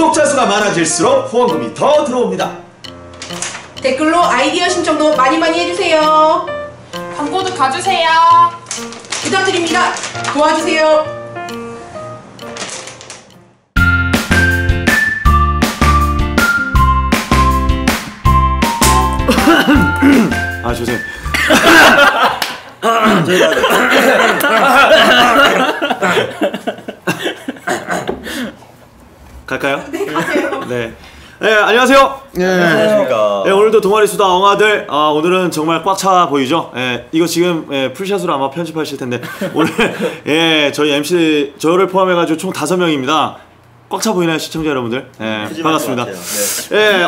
구독자 수가 많아질수록 후원금이 더 들어옵니다. 댓글로 아이디어 신청도 많이 해주세요. 광고도 가주세요. 부탁드립니다. 도와주세요. 아 죄송해요. 갈까요? 네, 가세요. 네. 네, 안녕하세요. 네, 안녕하십니까. 네, 오늘도 동아리 수다 엉아들. 오늘은 정말 꽉 차 보이죠? 이거 지금 풀샷으로 아마 편집하실 텐데 오늘 저희 MC 저를 포함해가지고 총 5명입니다. 꽉 차 보이나요, 시청자 여러분들? 반갑습니다.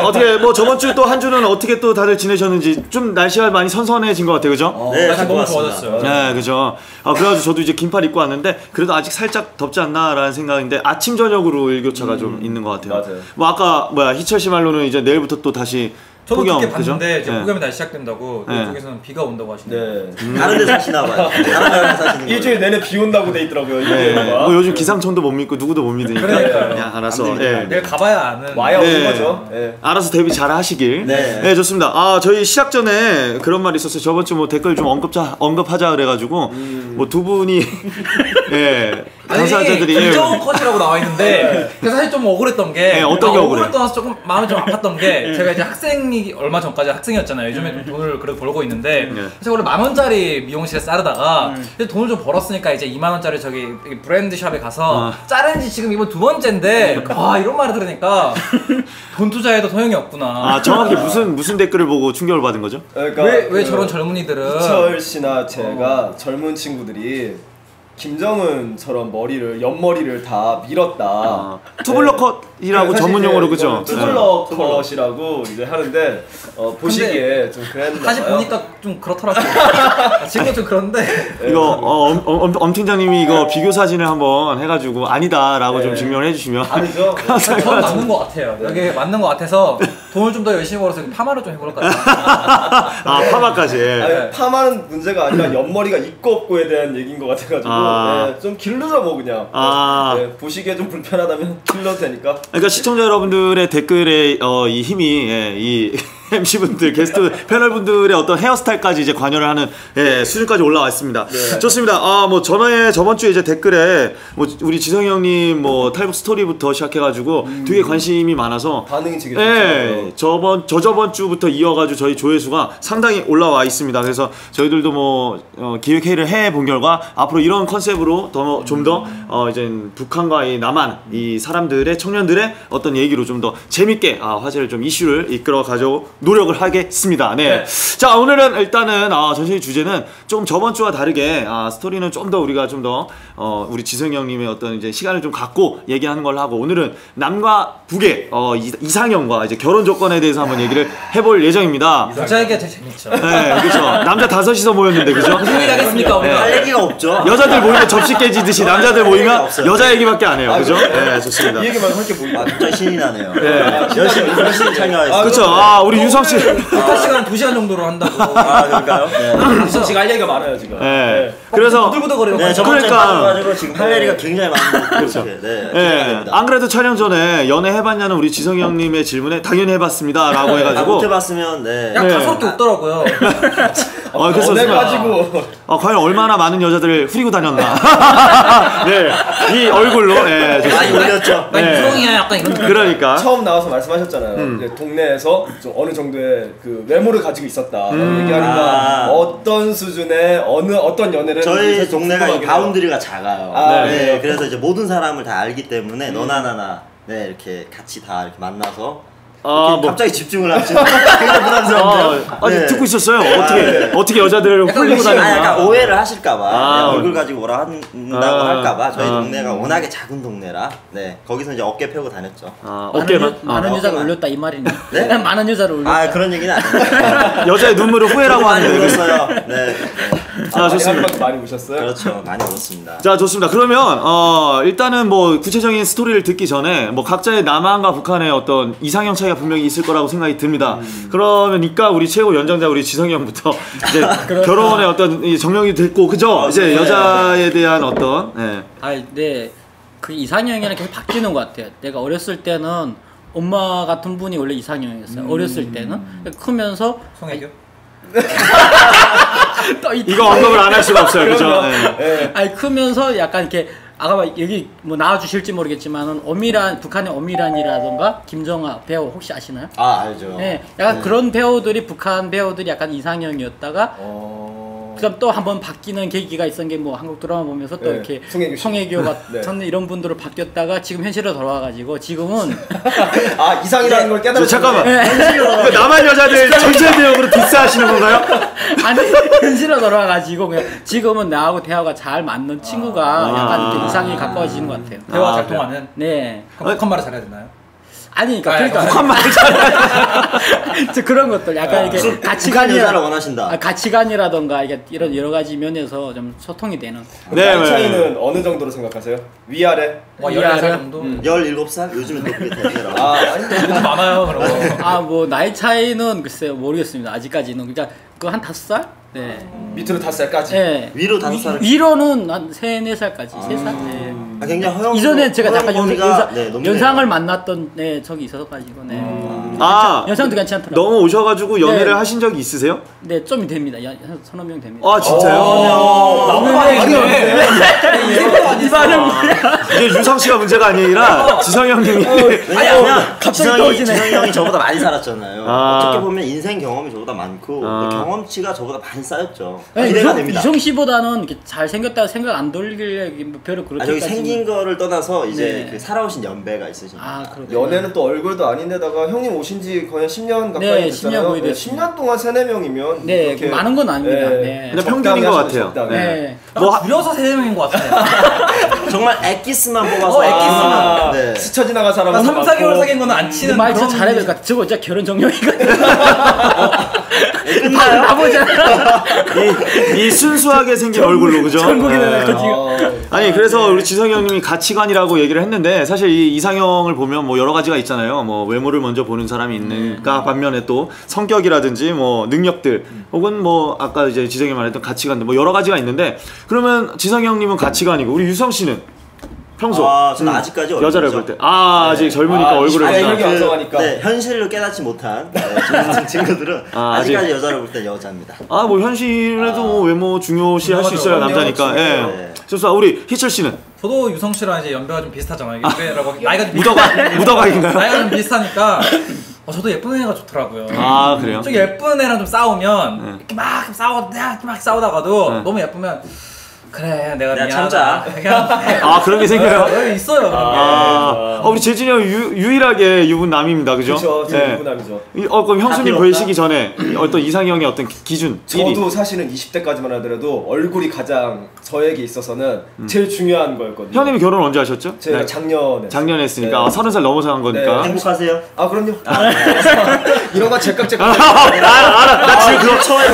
어떻게 뭐 저번 주 또 한 주는 어떻게 또 다들 지내셨는지 좀 날씨가 많이 선선해진 것 같아요, 그죠? 네, 너무 좋아졌어요. 네, 그죠. 그래가지고 저도 이제 긴팔 입고 왔는데 그래도 아직 살짝 덥지 않나라는 생각인데 아침 저녁으로 일교차가 좀 있는 것 같아요. 맞아요. 뭐 아까 희철 씨 말로는 이제 내일부터 또 다시 저도 폭염, 그렇게 봤는데 그죠? 이제 폭염이 다시 시작된다고 이쪽에서는 비가 온다고 하시네요. 다른 데 사시나 봐요. 다른 나라에 사시는 거예요. 일주일 내내 비 온다고 돼 있더라고요. 뭐 요즘 기상청도 못 믿고 누구도 못 믿으니까 그러니까요. 그냥 알아서 내일 가봐야 아는. 와야 오는 거죠. 알아서 대비 잘 하시길. 네. 좋습니다. 저희 시작 전에 그런 말이 있었어요. 저번 주 뭐 댓글 좀 언급하자 그래가지고 뭐 두 분이 당사자들이 김정은 컷이라고 나와 있는데 그래서 사실 좀 억울했던 게 어떤 게 억울해요? 억울을 떠나서 조금 마음이 좀 아팠던 게 제가 이제 학생이 얼마 전까지 학생이었잖아요. 요즘에 좀 돈을 그래도 벌고 있는데 그래서 원래 10,000원짜리 미용실에 자르다가 이제 돈을 좀 벌었으니까 이제 20,000원짜리 저기 브랜드 샵에 가서 자른 지 지금 이번 2번째인데 와 이런 말을 들으니까 돈 투자해도 소용이 없구나. 정확히 무슨 댓글을 보고 충격을 받은 거죠? 그러니까 왜 저런 젊은이들은 이철 씨나 제가 젊은 친구들이 김정은처럼 옆머리를 다 밀었다. 투블럭 컷이라고 전문 용어로 그죠? 투블럭 컷이라고 이제 하는데 보시기에 좀 그랬나 다시 봐요. 보니까 좀 그렇더라고요. 지금은 좀 그런데 이거 엄 팀장님이 이거 비교 사진을 한번 해가지고 아니다라고 좀 증명을 해주시면 아니죠? 저는 맞는 것 같아요. 여기 맞는 것 같아서 돈을 좀 더 열심히 벌어서 파마를 좀 해볼 것 같아요. 파마까지. 파마는 문제가 아니라 옆머리가 있고 없고에 대한 얘기인 것 같아가지고 좀 길러줘 뭐 그냥. 보시기에 좀 불편하다면 길러도 되니까. 그러니까 시청자 여러분들의 댓글에 이 힘이 이 MC분들, 게스트 패널분들의 어떤 헤어스타일까지 이제 관여를 하는 수준까지 올라와 있습니다. 네. 좋습니다. 뭐 저번 주에 이제 댓글에 뭐 우리 지성이 형님 뭐 탈북 스토리부터 시작해가지고 되게 관심이 많아서 반응이 되게 좋죠. 저번 주부터 이어가지고 저희 조회수가 상당히 올라와 있습니다. 그래서 저희들도 뭐 기획회의를 해본 결과 앞으로 이런 컨셉으로 좀 더 이제 북한과 이 남한 이 사람들의 청년들의 어떤 얘기로 좀 더 재밌게 화제를 좀 이슈를 이끌어 가지고 노력을 하겠습니다. 네. 자, 오늘은 일단은 전체적인 주제는 조금 저번 주와 다르게 스토리는 좀 더 우리가 좀 더 우리 지성이 형님의 어떤 이제 시간을 좀 갖고 얘기하는 걸 하고 오늘은 남과 북의 이상형과 이제 결혼 조건에 대해서 한번 얘기를 해볼 예정입니다. 여자 얘기가 제일 재밌죠. 네, 그렇죠. 남자 5이서 모였는데 그죠? 무슨 얘기 하겠습니까? 할 얘기가 없죠. 여자들 모이면 접시 깨지듯이 남자들 모이면 여자 얘기밖에 안 해요. 그죠? 네, 좋습니다. 이 얘기만 할게 뭐. 진짜 신이 나네요. 네. 열심히 참여하겠습니다. 그렇죠. 우리 유성 씨. 녹화 시간 2시간 정도로 한다고. 그럴까요? 유성 씨가 할 얘기가 많아요 지금. 네. 그래서 부들부들거려요. 네, 저번 주에 그러니까. 빠져가지고 지금 할 얘기가 굉장히 많은 그렇죠. 안 그래도 촬영 전에 연애 해봤냐는 우리 지성이 형님의 질문에 당연히 해봤습니다 라고 해가지고 못 해봤으면 약간 가소롭게 웃더라고요. 그래서 가지고 과연 얼마나 많은 여자들을 후리고 다녔나. 네, 이 얼굴로 많이 올렸죠. 나 유성이야 약간 이런. 그러니까 처음 나와서 말씀하셨잖아요. 이제 동네에서 좀 어느 정도의 그 외모를 가지고 있었다 얘기하니까 어떤 수준의 어떤 연애를 저희 동네가 이 바운드리가 작아요. 네. 그래서 이제 모든 사람을 다 알기 때문에 너나 나나 이렇게 같이 다 이렇게 만나서 갑자기 집중을 하시면 굉장히 부담스러운데요. 듣고 있었어요. 어떻게 여자들을 홀리고 다녔나. 약간 오해를 하실까봐 얼굴 가지고 뭐라 한다고 할까봐 저희 동네가 워낙에 작은 동네라 거기서 이제 어깨 펴고 다녔죠. 어깨만? 많은 여자를 올렸다 이 말이네. 네? 많은 여자를 올렸다. 그런 얘기는 아니에요. 여자의 눈물을 후회라고 많이 하는데. 울었어요. 네. 자, 좋습니다. 많이 우셨어요? 그렇죠. 많이 울었습니다. 자, 좋습니다. 그러면 일단은 뭐 구체적인 스토리를 듣기 전에 뭐 각자의 남한과 북한의 어떤 이상형 차이가 분명히 있을 거라고 생각이 듭니다. 그러니까 우리 최고 연장자 우리 지성이 형부터 이제 결혼의 어떤 정령이 됐고 그죠? 이제 여자에 대한 어떤 네. 그 이상형이랑 계속 바뀌는 것 같아요. 내가 어렸을 때는 엄마 같은 분이 원래 이상형이었어요. 어렸을 때는 크면서 송혜교? 이거 언급을 안 할 수가 없어요, 그죠? 네. 아니 크면서 약간 이렇게 아까 여기 뭐 나와주실지 모르겠지만은 북한의 엄밀한이라던가 김정아 배우 혹시 아시나요? 아 알죠. 네, 약간 그런 배우들이 북한 배우들이 약간 이상형이었다가 그다음 또 한번 바뀌는 계기가 있었던 게 뭐 한국 드라마 보면서 또 이렇게 송혜교 같은 이런 분들로 바뀌었다가 지금 현실로 돌아와가지고 지금은 아 이상이라는 걸 깨달았어요. 잠깐만. 남한 여자들 전체 대역으로 디스하시는 건가요? 아니 현실로 돌아와가지고 그냥 지금은 나하고 대화가 잘 맞는 친구가 약간 이렇게 이상이 가까워지는 것 같아요. 대화 잘 통하는? 네. 그럼 북한 말을 잘해야 되나요? 아니 그러니까 북한 말 저 그런 것들 약간 이게 북한 여자를 원하신다. 가치관이라던가 이게 이런 여러 가지 면에서 좀 소통이 되는. 네, 나이 차이는 어느 정도로 생각하세요? 위아래? 14살 정도? 17살? 요즘은 또 그게 대세라. 아니 요즘 많아요 그런 거. 뭐 나이 차이는 글쎄요 모르겠습니다. 아직까지는 그러니까 그 한 5살? 네. 밑으로 5살까지? 네. 위로 5살? 위로는 한 3, 4살까지. 3살? 네. 굉장히 허영. 이전에 제가 잠깐 너무 연상을 만났던 적이 있어가지고 네. 연상도 괜찮더라고요. 너무 오셔가지고 연애를 하신 적이 있으세요? 네, 좀 됩니다. 한 서너 명 됩니다. 아 진짜요? 너무 많이 이 말은 뭐야? 이게 유성 씨가 문제가 아니라 지성이 형님이 왜냐면 갑자기 떠오르네. 지성이 형이 저보다 많이 살았잖아요. 아. 어떻게 보면 인생 경험이 저보다 많고 또 경험치가 저보다 많이 쌓였죠. 아니, 기대가 됩니다. 유성 씨보다는 이렇게 잘 생겼다고 생각 안 돌리길래 별로 저기 그렇게까지. 생긴 거를 떠나서 이제 네. 그 살아오신 연배가 있으십니다. 그렇구나. 연애는 또 얼굴도 아닌데다가 형님 오신 지 거의 10년 가까이 네, 됐잖아요. 10년 거의 됐어요. 10년 동안 3, 4명이면 네, 많은 건 아닙니다. 네. 근데 평균인 것 같아요. 네. 뭐 줄여서 3명인 것 같아요. 정말 엑기스만 뽑아서 엑기스만. 네. 스쳐 지나간 사람 3, 4개월 사귄 거는 안 치는 말 진짜 그런 잘해야 될 것 같아. 저거 진짜 결혼 정령이거든. 끝나요? 바보잖아. 이 순수하게 생긴 얼굴로 그죠? 전국이네. 아니 그래서 우리 지성이 형님이 가치관이라고 얘기를 했는데 사실 이 이상형을 보면 뭐 여러 가지가 있잖아요. 뭐 외모를 먼저 보는 사람이 있는가 반면에 또 성격이라든지 뭐 능력들 혹은 뭐 아까 이제 지성이 말했던 가치관들 뭐 여러 가지가 있는데 그러면 지성이 형님은 가치관이고 우리 유성 씨는 평소 저는 아직까지 여자를 볼 때 아직 젊으니까 얼굴을 혈기 본다. 왕성하니까. 네, 현실을 깨닫지 못한 젊은 친구들은 아직까지 여자를 볼 때 여자입니다. 뭐 현실에도 뭐 외모 중요시 할 수 있어요 그럼요, 남자니까. 중요해요. 예. 그래서 우리 희철 씨는 저도 유성 씨랑 이제 연배가 좀 비슷하잖아요. 연배라고 나이가 좀 무더각인가요? 나이가 좀 비슷하니까 저도 예쁜 애가 좋더라고요. 그래요? 좀 예쁜 애랑 좀 싸우면 이렇게 막 싸우다가도 너무 예쁘면 그래 내가 미안하다. 참자. 그냥 그런 게 생겨요? 네, 있어요. 그런 게. 우리 재진이 형 유일하게 유부남입니다, 그죠? 그렇죠. 제 유부남이죠. 그럼 형수님 필요 보시기 전에 어떤 이상형의 어떤 기준 1위. 저도 사실은 20대까지만 하더라도 얼굴이 가장 저에게 있어서는 제일 중요한 거였거든요. 형님이 결혼 언제 하셨죠? 제가 작년에 했으니까 네. 30살 넘어서 한 거니까. 행복하세요? 그럼요. 이런 거 제깍제깍. 알아. 나 지금 그거 처음에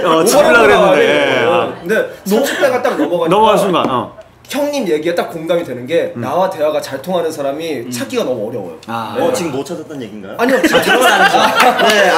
먼저 찍으려고 그랬는데. 근데 30대가 딱 넘어가니까 넘어간 순간. 형님 얘기에 딱 공감이 되는 게 나와 대화가 잘 통하는 사람이 찾기가 너무 어려워요. 지금 못 찾았다는 얘기인가요? 아니요. 그건 아니죠. 네,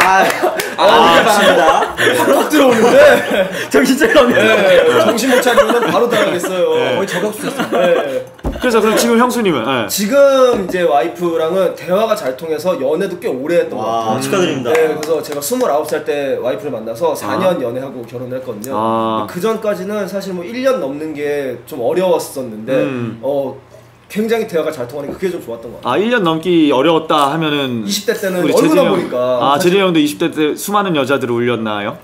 바랍니다. 확 들어오는데 정신 차려. 정신 못 차리면 바로 당하겠어요. 거의 저격수였어요. 그래서 그럼 지금 형수님은 지금 이제 와이프랑은 대화가 잘 통해서 연애도 꽤 오래 했던 것 같아요. 축하드립니다. 네, 그래서 제가 29살 때 와이프를 만나서 4년 연애하고 결혼을 했거든요. 그 전까지는 사실 뭐 1년 넘는 게 좀 어려웠었는데 굉장히 대화가 잘 통하니까 그게 좀 좋았던 것 같아요. 1년 넘기 어려웠다 하면은 20대 때는 우리 얼굴만 보니까 재진이 형도 20대 때 수많은 여자들을 울렸나요?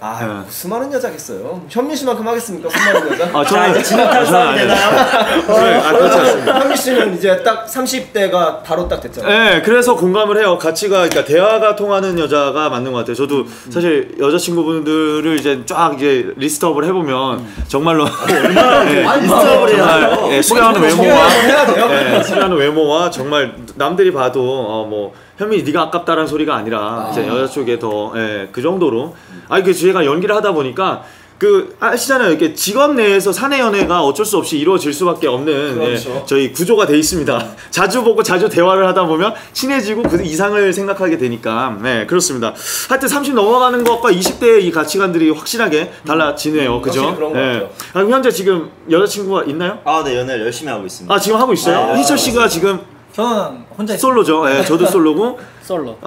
수많은 여자겠어요. 현민 씨만큼 하겠습니까? 수많은 여자? 저는 진압할 되나요? 그렇지 않습니다. 현민 씨는 이제 딱 30대가 바로 딱 됐잖아요. 네, 그래서 공감을 해요. 그러니까 대화가 통하는 여자가 맞는 것 같아요. 저도 사실 여자친구분들을 이제 쫙 이제 리스트업을 해보면 정말로 얼마나 리스트업을 해야 돼요? 수려한 외모와 해야 돼요? 수려한 외모와 정말 남들이 봐도 뭐 현민이 네가 아깝다라는 소리가 아니라 이제 여자 쪽에 더 그 정도로 그 제가 연기를 하다 보니까 그 아시잖아요. 이렇게 직업 내에서 사내 연애가 어쩔 수 없이 이루어질 수밖에 없는 그렇죠. 저희 구조가 돼 있습니다. 자주 보고 자주 대화를 하다 보면 친해지고 그 이상을 생각하게 되니까 네 그렇습니다. 하여튼 30 넘어가는 것과 20대의 이 가치관들이 확실하게 달라지네요. 그죠? 그런 것 같아요. 그럼 현재 지금 여자친구가 있나요? 네, 연애를 열심히 하고 있습니다. 아 지금 하고 있어요? 희철 씨가 지금 저는 혼자 솔로죠. 네, 저도 솔로고. 솔로.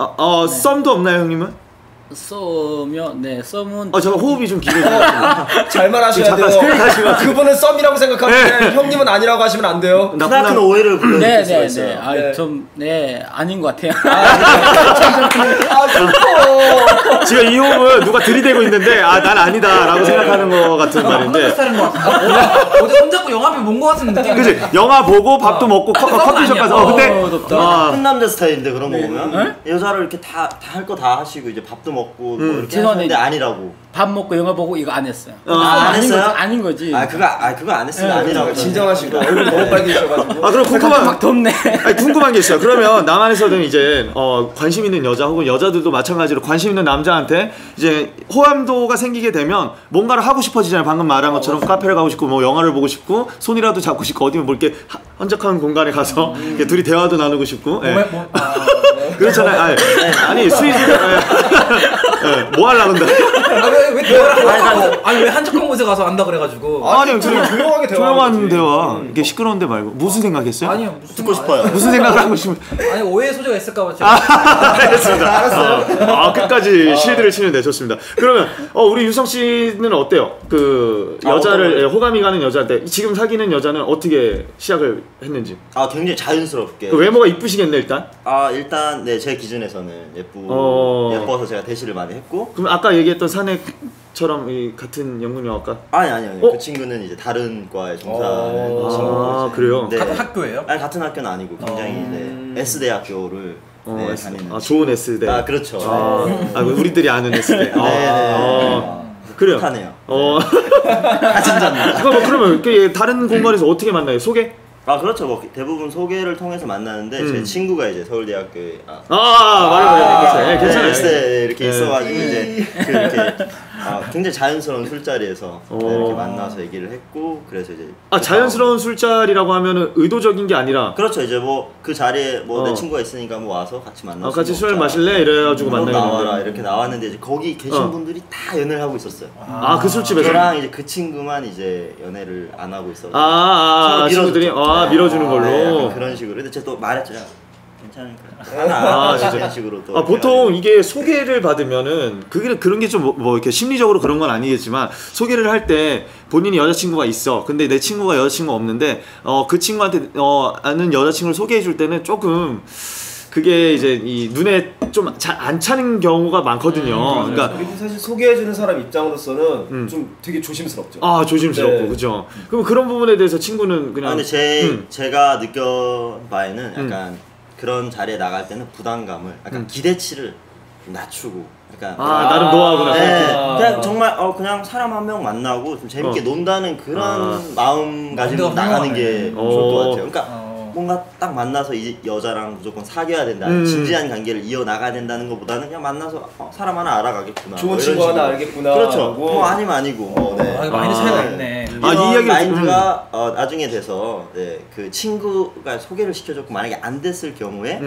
썸도 없나요, 형님은? 썸이요? 네, 썸은 잠깐 호흡이 좀 길어요. 잘 말하셔야 돼요. 그분은 썸이라고 생각하는데 형님은 아니라고 하시면 안 돼요. 크나큰 오해를 불러일으킬 수가 있어요. 아닌 것 같아요. 지금 이 호흡은 누가 들이대고 있는데 난 아니다라고 생각하는 것 같은 말인데. 어제 손잡고 영화 보면 본것 같은 느낌. 그치? 영화 보고 밥도 먹고 커피숍 가서. 근데 큰 남자 스타일인데 그런 거 보면 여자를 이렇게 다 할 거 다 하시고 이제 밥도 먹고 뭐 이렇게 하는데 아니라고. 밥 먹고 영화 보고 이거 안 했어요. 안 했어요? 아닌 거지. 그거 안 했으면 아니라고. 진정하시고 얼굴 너무 빨개지셔가지고. 그럼 막 덥네. 궁금한 게 있어요. 그러면 남한에서는 이제 관심 있는 여자 혹은 여자들도 마찬가지로 관심 있는 남자한테 이제 호감도가 생기게 되면 뭔가를 하고 싶어지잖아요. 방금 말한 것처럼 카페를 가고 싶고 뭐 영화를 보고 싶고 손이라도 잡고 싶고 어디 뭐 이렇게 한적한 공간에 가서 이렇게 둘이 대화도 나누고 싶고. 그렇잖아요. 아니 수익 뭐 하려고 한다. 왜 대화를 아니 왜 한적한 곳에 가서 한다 그래가지고. 아니 조용하게 조용한 대화 이게 시끄러운데 말고 무슨 생각했어요? 아니요 듣고 싶어요. 무슨 생각을 하고 싶으면 아니 오해 소지가 있을까봐 제가. 알겠습니다. 알았어요. 끝까지 실드를 치는데 좋습니다. 그러면 우리 유성 씨는 어때요? 그 여자를 호감이 가는 여자한테 지금 사귀는 여자는 어떻게 시작을 했는지? 굉장히 자연스럽게. 그 외모가 이쁘시겠네 일단. 일단 네 제 기준에서는 예뻐서 제가 대시를 많이 했고. 그럼 아까 얘기했던 사내처럼 같은 연극영화과? 아니요. 그 친구는 이제 다른 과에 종사하는 친구고. 그래요? 네. 같은 학교예요? 아니 같은 학교는 아니고 굉장히 S대학교를 다니는. 좋은 S대. 그렇죠. 우리들이 아는 S대. 그래요. 하네요. 가진자입니다. 그러면 다른 공간에서 어떻게 만나요? 소개? 그렇죠. 뭐 대부분 소개를 통해서 만나는데 제 친구가 이제 서울대학교에 말해봐요. 괜찮아요. S대 이렇게 있어가지고 이제 이렇게 굉장히 자연스러운 술자리에서 이렇게 만나서 얘기를 했고 그래서 이제 자연스러운 술자리라고 하면은 의도적인 게 아니라 그렇죠. 이제 뭐 그 자리에 내 친구가 있으니까 뭐 와서 같이 만나서 같이 술 마실래 이래가지고 나와라 이렇게 나왔는데 이제 거기 계신 분들이 다 연애를 하고 있었어요. 그 술집에서 저랑 이제 그 친구만 이제 연애를 안 하고 있어서 친구들이 밀어주는 걸로 그런 식으로. 근데 제가 또 말했죠. 괜찮으니까. 진짜. 그런 식으로 또. 보통 이게 소개를 받으면은 그런 게 좀 뭐 이렇게 심리적으로 그런 건 아니겠지만 소개를 할 때 본인이 여자친구가 있어. 근데 내 친구가 여자친구가 없는데 그 친구한테 아는 여자친구를 소개해 줄 때는 조금 그게 이제 이 눈에 좀 잘 안 차는 경우가 많거든요. 그러니까 사실 소개해주는 사람 입장으로서는 좀 되게 조심스럽죠. 조심스럽고 네. 그죠. 그럼 그런 부분에 대해서 친구는 그냥. 근데 제가 느껴 바에는 약간 그런 자리에 나갈 때는 부담감을 약간 기대치를 낮추고. 나름 노하우구나. 그냥 정말 그냥 사람 한 명 만나고 좀 재밌게 논다는 그런 마음가짐으로 나가는 게 좋을 것 같아요. 그러니까 뭔가 딱 만나서 이 여자랑 무조건 사귀어야 된다, 진지한 관계를 이어나가야 된다는 것보다는 그냥 만나서 사람 하나 알아가겠구나, 좋은 친구 하나 알겠구나. 그렇죠. 아니면 아니고. 마인드 차이가 있네. 이런 마인드가 나중에 돼서 그 친구가 소개를 시켜줬고 만약에 안 됐을 경우에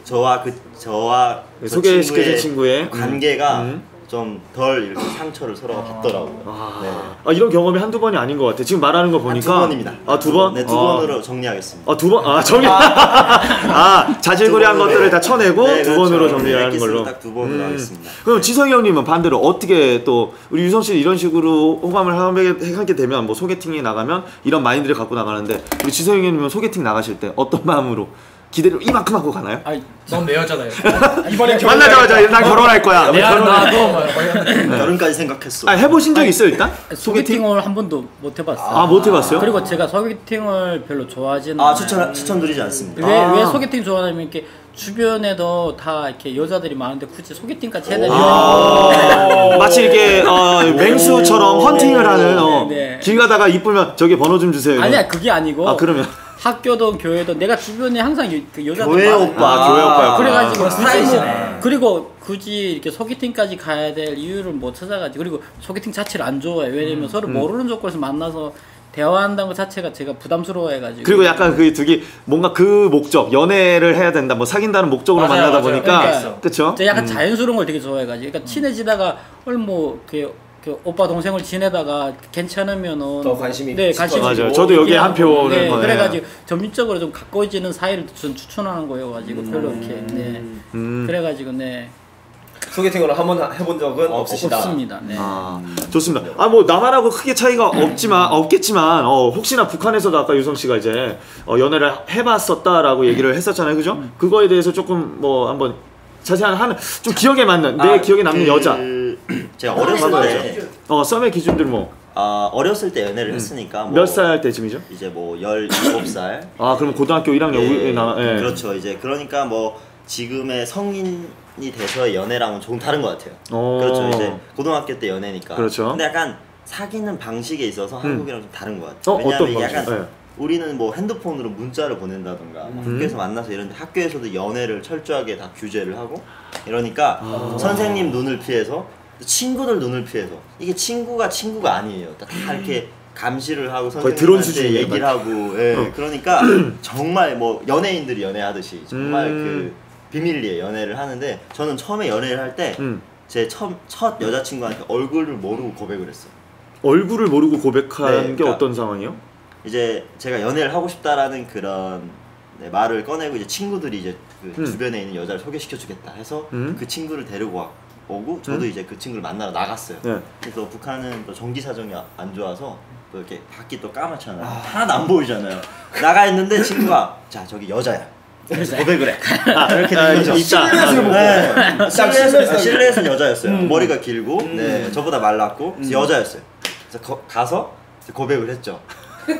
저와 소개시켜준 친구의 관계가 좀 덜 이렇게 상처를 서로가 받더라고요. 이런 경험이 한두 번이 아닌 것 같아. 지금 말하는 거 보니까. 두 번입니다. 두 번? 네, 두 번으로 정리하겠습니다. 두 번? 자질구레한 것들을 다 쳐내고 두 번으로 정리하는 걸로. 딱 두 번으로 하겠습니다. 그럼 지성이 형님은 반대로 어떻게 또 우리 유성 씨 이런 식으로 호감을 하게 되면 뭐 소개팅에 나가면 이런 마인드를 갖고 나가는데 우리 지성이 형님은 소개팅 나가실 때 어떤 마음으로 기대를 이만큼 하고 가나요? 넌 내 여자다. 이번에 만나자마자 난 결혼할 거야. 결혼까지 생각했어. 해보신 적 있어요 일단? 소개팅을 한 번도 못 해봤어요. 못 해봤어요? 그리고 제가 소개팅을 별로 좋아하지는 추천드리지 않습니다. 왜 소개팅 좋아하냐면 이렇게 주변에도 다 이렇게 여자들이 많은데 굳이 소개팅까지 해야 되냐. 마치 이렇게 맹수처럼 헌팅을 하는 길 가다가 이쁘면 저기 번호 좀 주세요. 아니야 그게 아니고 그러면 학교든 교회든 내가 주변에 항상 그 여자들 교회 오빠, 교회 오빠요. 그래가지고 스타일이시네. 그리고 굳이 이렇게 소개팅까지 가야 될 이유를 못 찾아가지고 그리고 소개팅 자체를 안 좋아해. 왜냐면 서로 모르는 조건에서 만나서 대화한다는 것 자체가 제가 부담스러워해가지고. 그리고 약간 그 되게 뭔가 그 목적, 연애를 해야 된다, 뭐 사귄다는 목적으로 맞아요, 만나다 맞아요. 보니까, 그러니까 그쵸? 제가 약간 자연스러운 걸 되게 좋아해가지고, 그러니까 친해지다가 뭐 그 오빠 동생을 지내다가 괜찮으면은 더 관심이 네 관심이 맞아요. 있고 저도 여기에 한 얘기하고, 표를 네, 거예요. 그래가지고 점진적으로 좀 가까워지는 사이를 전 추천하는 거여가지고 별로 이렇게 네 그래가지고 네 소개팅을 한번 해본 적은 없으시다. 없습니다. 네. 아, 좋습니다. 아, 뭐 남한하고 크게 차이가 없겠지만 혹시나 북한에서도 아까 유성 씨가 이제 연애를 해봤었다라고 얘기를 했었잖아요, 그죠? 그거에 대해서 조금 뭐 한번 자세한 좀 기억에 맞는 내 기억에 남는 여자. 제가 어렸을 때 썸의 기준들 뭐. 어렸을 때 연애를 했으니까 뭐 몇 살 때쯤이죠? 이제 뭐 17살. 아, 그럼 고등학교 1학년 예. 그렇죠. 이제 그러니까 뭐 지금의 성인이 돼서의 연애랑은 조금 다른 것 같아요. 그렇죠. 이제 고등학교 때 연애니까. 그렇죠. 근데 약간 사귀는 방식에 있어서 한국이랑 좀 다른 것 같아요. 어떤 왜냐하면 이게 약간 방식? 우리는 뭐 핸드폰으로 문자를 보낸다던가 학교에서 만나서 이런데 학교에서도 연애를 철저하게 다 규제를 하고 이러니까 선생님 눈을 피해서 친구들 눈을 피해서 이게 친구가 아니에요. 다 이렇게 감시를 하고 거의 드론 선생님한테 수준이에요, 얘기를 하고 그러니까 정말 뭐 연예인들이 연애하듯이 정말 그 비밀리에 연애를 하는데 저는 처음에 연애를 할 때 제 첫 여자친구한테 얼굴을 모르고 고백을 했어요. 얼굴을 모르고 고백한 네, 게 그러니까 어떤 상황이요? 이제 제가 연애를 하고 싶다라는 그런 말을 꺼내고 이제 친구들이 이제 그 주변에 있는 여자를 소개시켜주겠다 해서 그 친구를 데리고 오고 저도 이제 그 친구를 만나러 나갔어요. 네. 그래서 북한은 또 전기 사정이 안 좋아서 또 이렇게 밖이 또 까맣잖아요. 하나도 안 보이잖아요. 나가 있는데 친구가 자 저기 여자야. 고백을 해. 이렇게 된 거죠. 실내에서는 여자였어요. 머리가 길고 저보다 말랐고 여자였어요. 그래서 가서 고백을 했죠.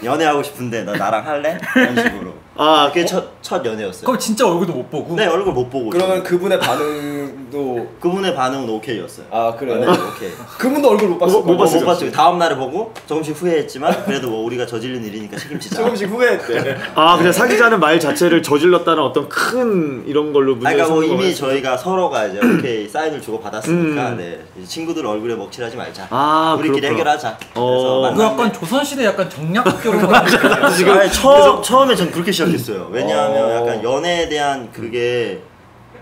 연애하고 싶은데 너 나랑 할래? 이런 식으로. 그게 첫 연애였어요. 그럼 진짜 얼굴도 못 보고? 네, 얼굴 못 보고. 그러면 그분의 반응도 그분의 반응은 오케이였어요. 아 그래요? 네, 오케이. 그분도 얼굴 못 봤어. 못 봤죠. 다음 날에 보고 조금씩 후회했지만 그래도 뭐 우리가 저지른 일이니까 책임지자. 조금씩 후회했대. 그냥 사귀자는 말 자체를 저질렀다는 어떤 큰 이런 걸로 문제를 그러니까 뭐 삼는 이미 거예요. 저희가 서로가 이제 오케이 사인을 주고 받았으니까 이제 친구들 얼굴에 먹칠하지 말자. 우리끼리 그렇구나. 해결하자. 그래서 그 약간 조선시대 약간 정략 결혼 같은 지금 처음에 전 그렇게 시작했어요. 왜냐하면 약간 연애에 대한 그게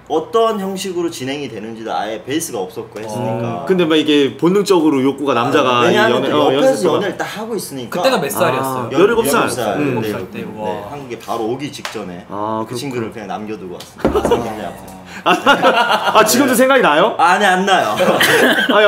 어떤 형식으로 진행이 되는지도 아예 베이스가 없었고 했으니까. 근데 막 이게 본능적으로 욕구가 남자가 왜냐하면 옆에서 연습 연애를 딱 하고 있으니까. 그때가 몇 살이었어요? 17살. 17살 때. 네, 한국에 바로 오기 직전에 그 친구를 그냥 남겨두고 왔습니다. 지금도 생각이 나요? 아니 안 나요.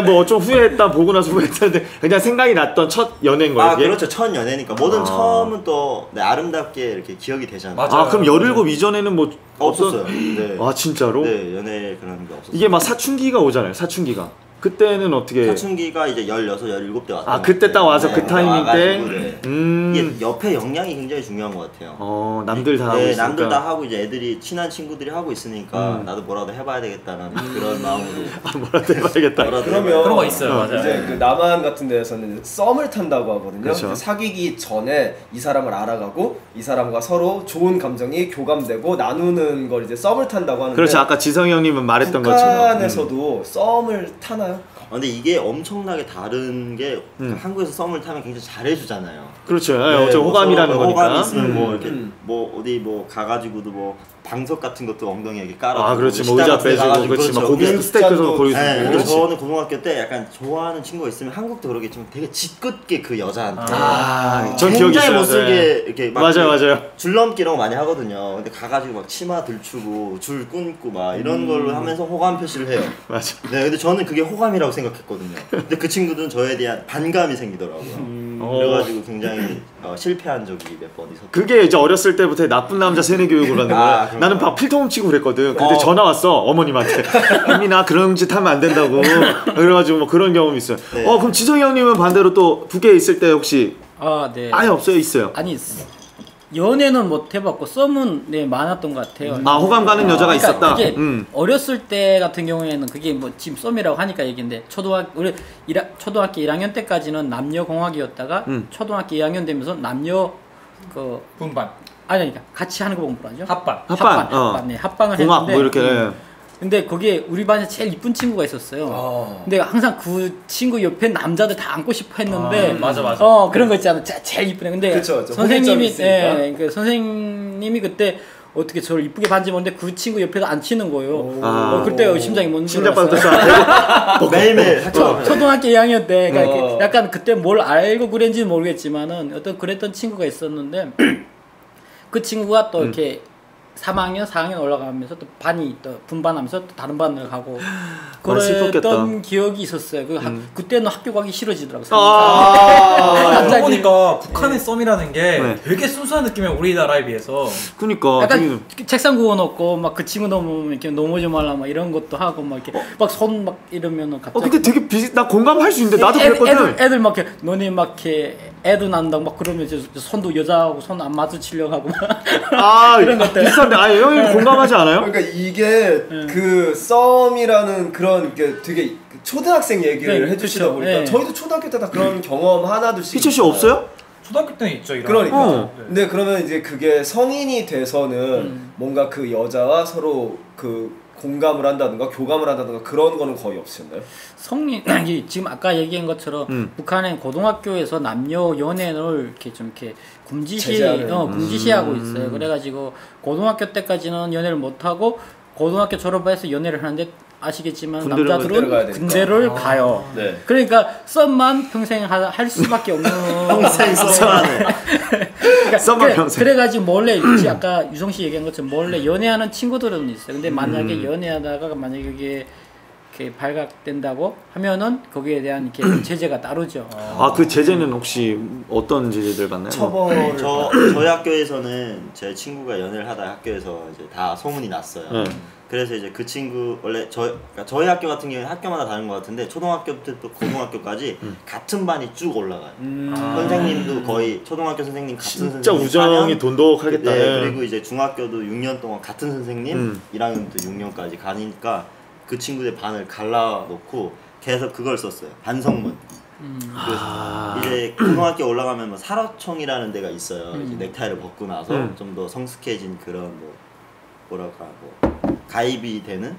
뭐 좀 후회했다 보고 나서 후회했는데 그냥 생각이 났던 첫 연애인 거예요. 그렇죠. 첫 연애니까 뭐든 처음은 또 아름답게 이렇게 기억이 되잖아요. 맞아요. 그럼 17 이전에는 뭐 없었어요. 네. 진짜로? 네, 연애 그런 게 없었어요. 이게 막 사춘기가 오잖아요. 사춘기가. 그때는 어떻게? 사춘기가 이제 16, 17대 왔다. 그때 딱 와서 그 타이밍 때. 이게 옆에 영향이 굉장히 중요한 것 같아요. 남들 다 하고 있으니까. 남들 다 하고 이제 애들이 친한 친구들이 하고 있으니까 나도 뭐라도 해봐야 되겠다는 그런 마음으로. 뭐라도 해봐야겠다. 그러면 그런 거 있어요. 맞아요. 이제 그 남한 같은 데에서는 썸을 탄다고 하거든요. 그렇죠. 사귀기 전에 이 사람을 알아가고 이 사람과 서로 좋은 감정이 교감되고 나누는 걸 이제 썸을 탄다고 하는데. 그렇죠. 아까 지성이 형님은 말했던 것처럼. 북한에서도 썸을 타나요? 근데 이게 엄청나게 다른 게 한국에서 썸을 타면 굉장히 잘해주잖아요. 그렇죠. 호감이라는 거니까. 호감이 있으면 뭐 이렇게 뭐 어디 뭐 가가지고도 뭐 방석 같은 것도 엉덩이에 이렇게 깔아. 그렇지. 뭐 의자 빼주고, 그렇지. 막 고기 스테이크도 고기. 그래서 저는 고등학교 때 약간 좋아하는 친구가 있으면 한국도 그러겠지만 되게 짓궂게 그 여자한테. 전 기억이 있어요. 굉장히 못쓰게 이렇게 막 맞아요. 줄넘기 이런 거 많이 하거든요. 근데 가가지고 막 치마 들추고 줄 끊고 막 이런 걸로 하면서 호감 표시를 해요. 맞아. 네, 근데 저는 그게 호감이라고 생각했거든요. 근데 그 친구들은 저에 대한 반감이 생기더라고요. 그래가지고 굉장히 실패한 적이 몇 번 있었어요. 그게 이제 어렸을 때부터 나쁜 남자 세뇌 교육을 받는 거야. 나는 막 필통 훔치고 그랬거든. 근데 전화 왔어 어머님한테. 혜민아 그런 짓 하면 안 된다고. 그래가지고 뭐 그런 경험이 있어요. 네. 그럼 지성이 형님은 반대로 또 북에 있을 때 혹시 네. 아예 없어요? 있어요? 아니 연애는 못 해봤고 썸은 많았던 것 같아요. 호감 가는 여자가 그러니까 있었다. 그게 어렸을 때 같은 경우에는 그게 뭐 지금 썸이라고 하니까 얘기인데 초등학교 1학년 때까지는 남녀 공학이었다가 초등학교 2학년 되면서 남녀 분반. 아니 같이 하는 거 보면 뭐라죠? 합반. 네, 합방을 공학 했는데 뭐 이렇게. 근데 거기에 우리 반에 제일 이쁜 친구가 있었어요. 근데 항상 그 친구 옆에 남자들 다 안고 싶어 했는데 맞아. 그런 거 있잖아. 제일 이쁘네. 근데 그쵸, 선생님이 그 선생님이 그때 어떻게 저를 이쁘게 반지 먹는데 그 친구 옆에서 안 치는 거예요. 그때 심장이 뭔지 심장박도 매일매일 초등학교 2학년 때 그러니까 약간 그때 뭘 알고 그랬는지는 모르겠지만은 어떤 그랬던 친구가 있었는데 그 친구가 또 이렇게 3학년, 4학년 올라가면서 또 반이 또 분반하면서 또 다른 반을 가고 그랬던 기억이 있었어요. 그때는 학교 가기 싫어지더라고요. 그러고 보니까 북한의 썸이라는 게 되게 순수한 느낌이에요. 우리나라에 비해서. 그러니까 약간 책상 구워놓고 막 그 친구 넘으면 이렇게 넘어지 말라 막 이런 것도 하고 막 이렇게 막 손 막 이러면은 갑자기. 근데 되게 나 공감할 수 있는데 나도 그랬거든. 애들 막 이렇게 너네 막 이렇게 애도 난다고 막 그러면 이제 손도 여자하고 손 안 마주치려고 하고 막 이런 것들. 비슷한데 형이 공감하지 않아요? 그러니까 이게 그 썸이라는 그런 게 되게 초등학생 얘기를 해주시다 보니까 저희도 초등학교 때 다 그런 경험 하나둘씩. 희철 씨 없어요? 초등학교 때는 있죠. 이런 그러니까. 근데 그러면 이제 그게 성인이 돼서는 뭔가 그 여자와 서로 그 공감을 한다든가 교감을 한다든가 그런 거는 거의 없으셨나요? 성인 지금 아까 얘기한 것처럼 북한은 고등학교에서 남녀 연애를 이렇게 좀 이렇게 금지시하고 있어요. 그래가지고 고등학교 때까지는 연애를 못 하고 고등학교 졸업해서 연애를 하는데 아시겠지만 남자들은 군대를 가요. 네. 그러니까 썸만 평생 할 수밖에 없는 평생 썸만을. 썸만 평생. 그래가지고 몰래 아까 유성 씨 얘기한 것처럼 몰래 연애하는 친구들은 있어요. 근데 만약에 연애하다가 만약에 그게 이렇게 발각된다고 하면은 거기에 대한 이렇게 제재가 따르죠. 그 제재는 혹시 어떤 제재들 받나요? 처벌. 저희 학교에서는 제 친구가 연애를 하다 학교에서 이제 다 소문이 났어요. 그래서 이제 그 친구 원래 그러니까 저희 학교 같은 경우는 학교마다 다른 것 같은데 초등학교부터 고등학교까지 같은 반이 쭉 올라가요. 선생님도 거의 초등학교 선생님 같은 진짜 선생님 우정이 돈독하겠다. 그리고 이제 중학교도 6년 동안 같은 선생님 1학년부터 6년까지 가니까 그 친구들 반을 갈라놓고 계속 그걸 썼어요. 반성문. 이제 고등학교 올라가면 뭐 사로총이라는 데가 있어요. 이제 넥타이를 벗고 나서 좀 더 성숙해진 그런 뭐랄까 가입이 되는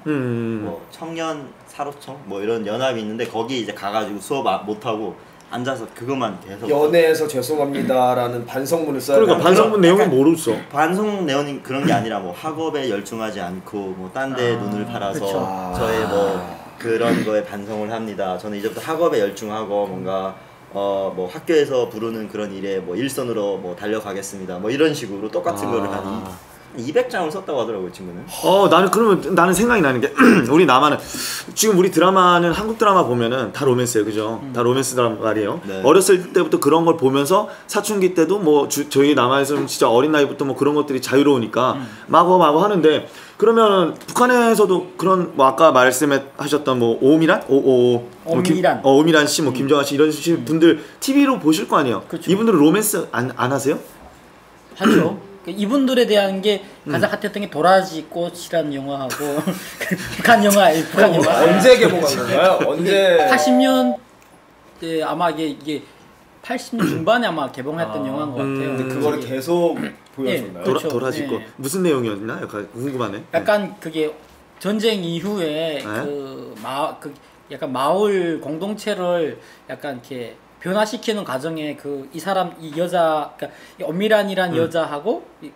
뭐 청년 사로총 뭐 이런 연합이 있는데 거기 이제 가가지고 수업 못 하고 앉아서 그것만 계속 연애해서 죄송합니다라는 반성문을 써야 그러니까 반성문 내용은 모르겠어. 반성 내용이 그런 게 아니라 뭐 학업에 열중하지 않고 뭐 딴 데 눈을 팔아서 저의 뭐 그런 거에 반성을 합니다. 저는 이제부터 학업에 열중하고 뭔가 뭐 학교에서 부르는 그런 일에 뭐 일선으로 뭐 달려가겠습니다. 뭐 이런 식으로 똑같은 거를 한 200장을 썼다고 하더라고요, 친구는. 나는 생각이 나는 게 우리 남한은 지금 우리 드라마는 한국 드라마 보면은 다 로맨스예요, 그죠? 다 로맨스 드라마 말이에요. 네. 어렸을 때부터 그런 걸 보면서 사춘기 때도 뭐 저희 남한에서는 진짜 어린 나이부터 뭐 그런 것들이 자유로우니까 마구 하는데 그러면 북한에서도 그런 뭐 아까 말씀하셨던 뭐 오미란, 오미란 씨, 뭐 김정아 씨 이런 분들 TV로 보실 거 아니에요. 그쵸. 이분들은 로맨스 안 하세요? 하죠. 이분들에 대한 게 가장 핫했던 게 도라지 꽃이라는 영화하고 북한 영화. 언제 개봉한 건가요? 언제? 80년 아마 이게 80년 중반에 아마 개봉했던 영화인 것 같아요. 근데 그거를 계속 보여줬나요? 그렇죠. 도라지 꽃 무슨 내용이었나? 약간 궁금하네. 약간 그게 전쟁 이후에 약간 마을 공동체를 약간 이렇게 변화시키는 과정에 이 여자, 그러니까 이 엄미란이란 여자하고 이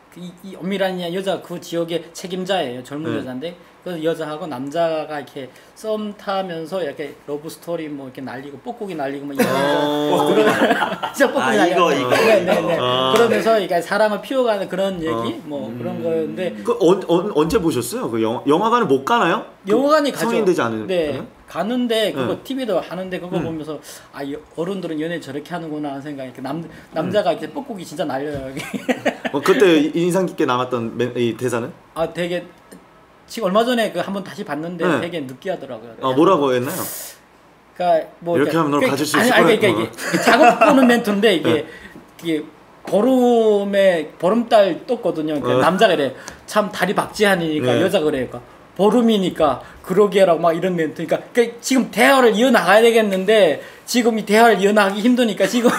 엄미란이란 여자 그 지역의 책임자예요. 젊은 여자인데 그 여자하고 남자가 이렇게 썸 타면서 이렇게 러브 스토리 뭐 이렇게 날리고 뽁뽁이 날리고 뭐 이런 거. 진짜 뽁뽁이 날리고. 네네네. 그러면서 이게 사랑을 피워가는 그런 얘기 뭐 그런 거였는데. 언제 보셨어요? 그 영화관을 못 가나요? 영화관이 가죠. 성인 되지 않은. 네. 가는데 그거 TV도 하는데 그거 보면서 어른들은 연애 저렇게 하는구나 하는 생각이 남자가 이렇게 뽁뽁이 진짜 날려요. 그때 인상 깊게 남았던 이 대사는? 되게 지금 얼마 전에 한번 다시 봤는데 되게 느끼하더라고요. 뭐라고 했나요? 그러니까 뭐 이렇게 하면 널 가질 수 있을 거야. 그러니까 이게 작업 보는 멘트인데 이게 보름달 떴거든요. 그러니까 남자가 그래 참 다리 박지한이니까 여자가 그래 보름이니까 그러게라고 막 이런 멘트. 그러니까 지금 대화를 이어나가야 되겠는데 지금 이 대화를 이어나가기 힘드니까 지금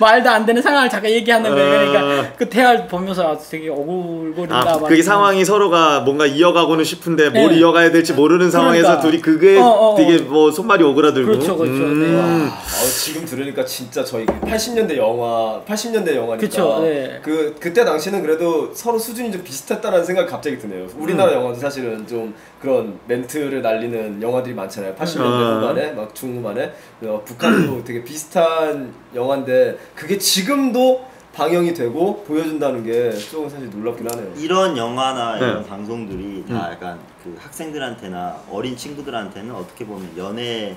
말도 안 되는 상황을 잠깐 얘기하는 거예요. 그러니까 그 대화를 보면서 되게 오글거린다. 그게 상황이 서로가 뭔가 이어가고는 싶은데 뭘 이어가야 될지 모르는 상황에서 둘이 그게 되게 뭐 손발이 오그라들고. 그렇죠. 네. 지금 들으니까 진짜 저희 80년대 영화니까. 그쵸, 네. 그때 당시는 그래도 서로 수준이 좀 비슷했다는 생각이 갑자기 드네요. 우리나라 영화도 사실은 좀 그런 멘트를 날리는 영화들이 많잖아요. 80년대 후반에 막 중후반에 북한도 되게 비슷한 영화인데 그게 지금도 방영이 되고 보여준다는 게 조금 사실 놀랍긴 하네요. 이런 영화나 이런 방송들이 다 약간 그 학생들한테나 어린 친구들한테는 어떻게 보면 연애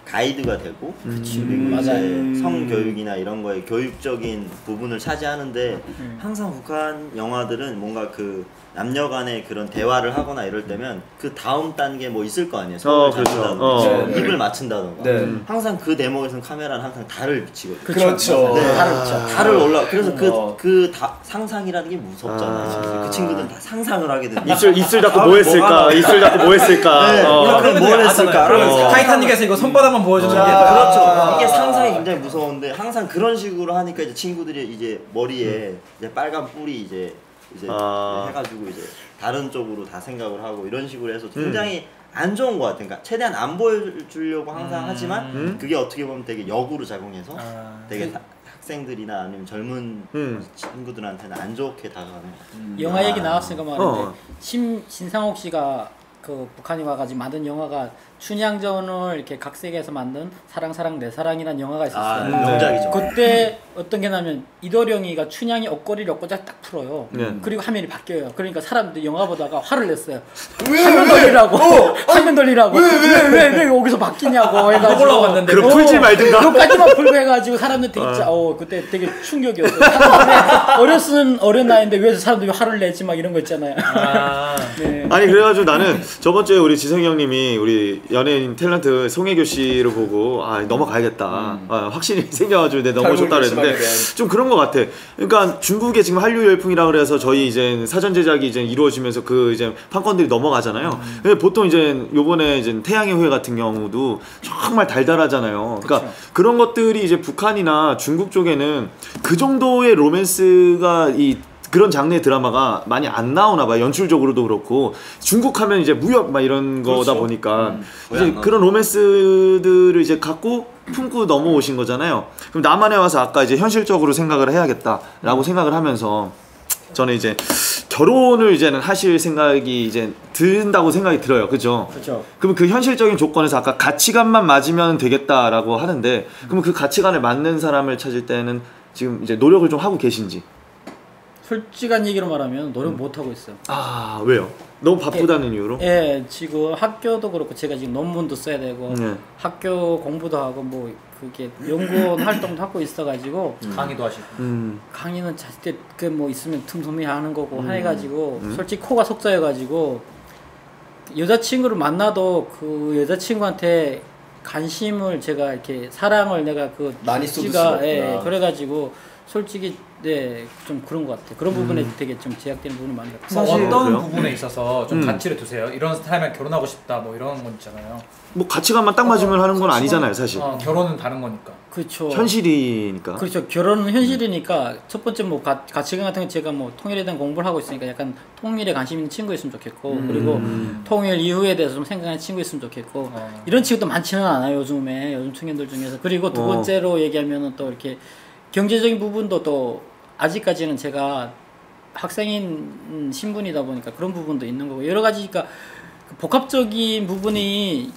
가이드가 되고 그리고 이제 성교육이나 이런 거에 교육적인 부분을 차지하는데 항상 북한 영화들은 뭔가 그 남녀 간의 그런 대화를 하거나 이럴 때면 그 다음 단계 뭐 있을 거 아니에요. 손을 잡는다든가 입을 맞춘다든가 항상 그 대목에서는 카메라는 항상 달을 비치거든요. 그렇죠. 달을 올라. 그래서 그 상상이라는 게 무섭잖아요. 그 친구들은 다 상상을 하게 된다. 입술 닫고 뭐 했을까? 입술 닫고 뭐 했을까? 그럼 뭘 했을까? 타이타닉에서 이거 손바닥만 보여주는 게 그렇죠. 이게 상상이 굉장히 무서운데 항상 그런 식으로 하니까 이제 친구들이 이제 머리에 이제 빨간 뿔이 이제 해가지고 이제 다른 쪽으로 다 생각을 하고 이런 식으로 해서 굉장히 안 좋은 것 같아요. 그러니까 최대한 안 보여주려고 항상 하지만 그게 어떻게 보면 되게 역으로 작용해서 되게 학생들이나 아니면 젊은 친구들한테는 안 좋게 다가가는 것 같아요. 영화 얘기 나왔으니까 말인데 신상옥 씨가 그 북한이 와가지고 만든 영화가 춘향전을 이렇게 각색해서 만든 사랑 내 사랑이라는 영화가 있었어요. 명작이죠. 그때 어떤 게 나면 이도령이가 춘향이 옷걸이를 엮고자 딱 풀어요. 그리고 화면이 바뀌어요. 그러니까 사람들이 영화 보다가 화를 냈어요. 화면 돌리라고. 화면 돌리라고. 왜 여기서 바뀌냐고 해가지고 보려고 갔는데 그럼 풀지 말든가. 여기까지만 풀고 해가지고 사람들 되게 그때 되게 충격이었어요. 어린 나이인데 왜 사람들이 화를 내지 막 이런 거 있잖아요. 네. 아니 그래가지고 나는 저번 주에 우리 지성이 형님이 우리 연예인 탤런트 송혜교 씨를 보고 넘어가야겠다. 확신이 생겨가지고 내가 넘어졌다 그랬는데 좀 그런 것 같아. 그러니까 중국에 지금 한류 열풍이라 그래서 저희 이제 사전 제작이 이제 이루어지면서 그 이제 판권들이 넘어가잖아요. 근데 보통 이제 요번에 이제 태양의 후예 같은 경우도 정말 달달하잖아요. 그러니까 그런 것들이 이제 북한이나 중국 쪽에는 그 정도의 로맨스가 그런 장르의 드라마가 많이 안 나오나 봐요. 연출적으로도 그렇고 중국 하면 이제 무협 막 이런 거다 보니까 이제 그런 로맨스들을 이제 갖고 품고 넘어오신 거잖아요. 그럼 남한에 와서 아까 이제 현실적으로 생각을 해야겠다라고 생각을 하면서 저는 이제 결혼을 이제는 하실 생각이 이제 든다고 생각이 들어요. 그죠? 그렇죠. 그러면 그 현실적인 조건에서 아까 가치관만 맞으면 되겠다라고 하는데 그러면 그 가치관에 맞는 사람을 찾을 때는 지금 이제 노력을 좀 하고 계신지. 솔직한 얘기로 말하면 노력 못 하고 있어요. 왜요? 너무 바쁘다는 이유로? 예, 지금 학교도 그렇고 제가 지금 논문도 써야 되고 학교 공부도 하고 뭐 그게 연구원 활동도 하고 있어가지고 강의도 하시고 강의는 자체 그 뭐 있으면 틈틈이 하는 거고 해가지고 솔직히 코가 속자여가지고 여자친구를 만나도 그 여자친구한테 관심을 제가 이렇게 사랑을 내가 많이 쏟을 수가 없구나. 그래가지고 솔직히 좀 그런 것 같아요. 그런 부분에 되게 좀 제약되는 부분이 많은 것 같아요. 사실 어떤 부분에 있어서 좀 가치를 두세요? 이런 스타일만 결혼하고 싶다 뭐 이런 건 있잖아요. 뭐 가치관만 딱 맞으면 하는 건 아니잖아요, 사실. 결혼은 다른 거니까. 그렇죠. 현실이니까. 그렇죠. 결혼은 현실이니까 첫 번째 뭐 가치관 같은 거 제가 뭐 통일에 대한 공부를 하고 있으니까 약간 통일에 관심 있는 친구 있으면 좋겠고 그리고 통일 이후에 대해서 좀 생각하는 친구 있으면 좋겠고 이런 친구도 많지는 않아요, 요즘 청년들 중에서. 그리고 두 번째로 얘기하면은 또 이렇게 경제적인 부분도 또 아직까지는 제가 학생인 신분이다 보니까 그런 부분도 있는 거고 여러 가지 그러니까 복합적인 부분이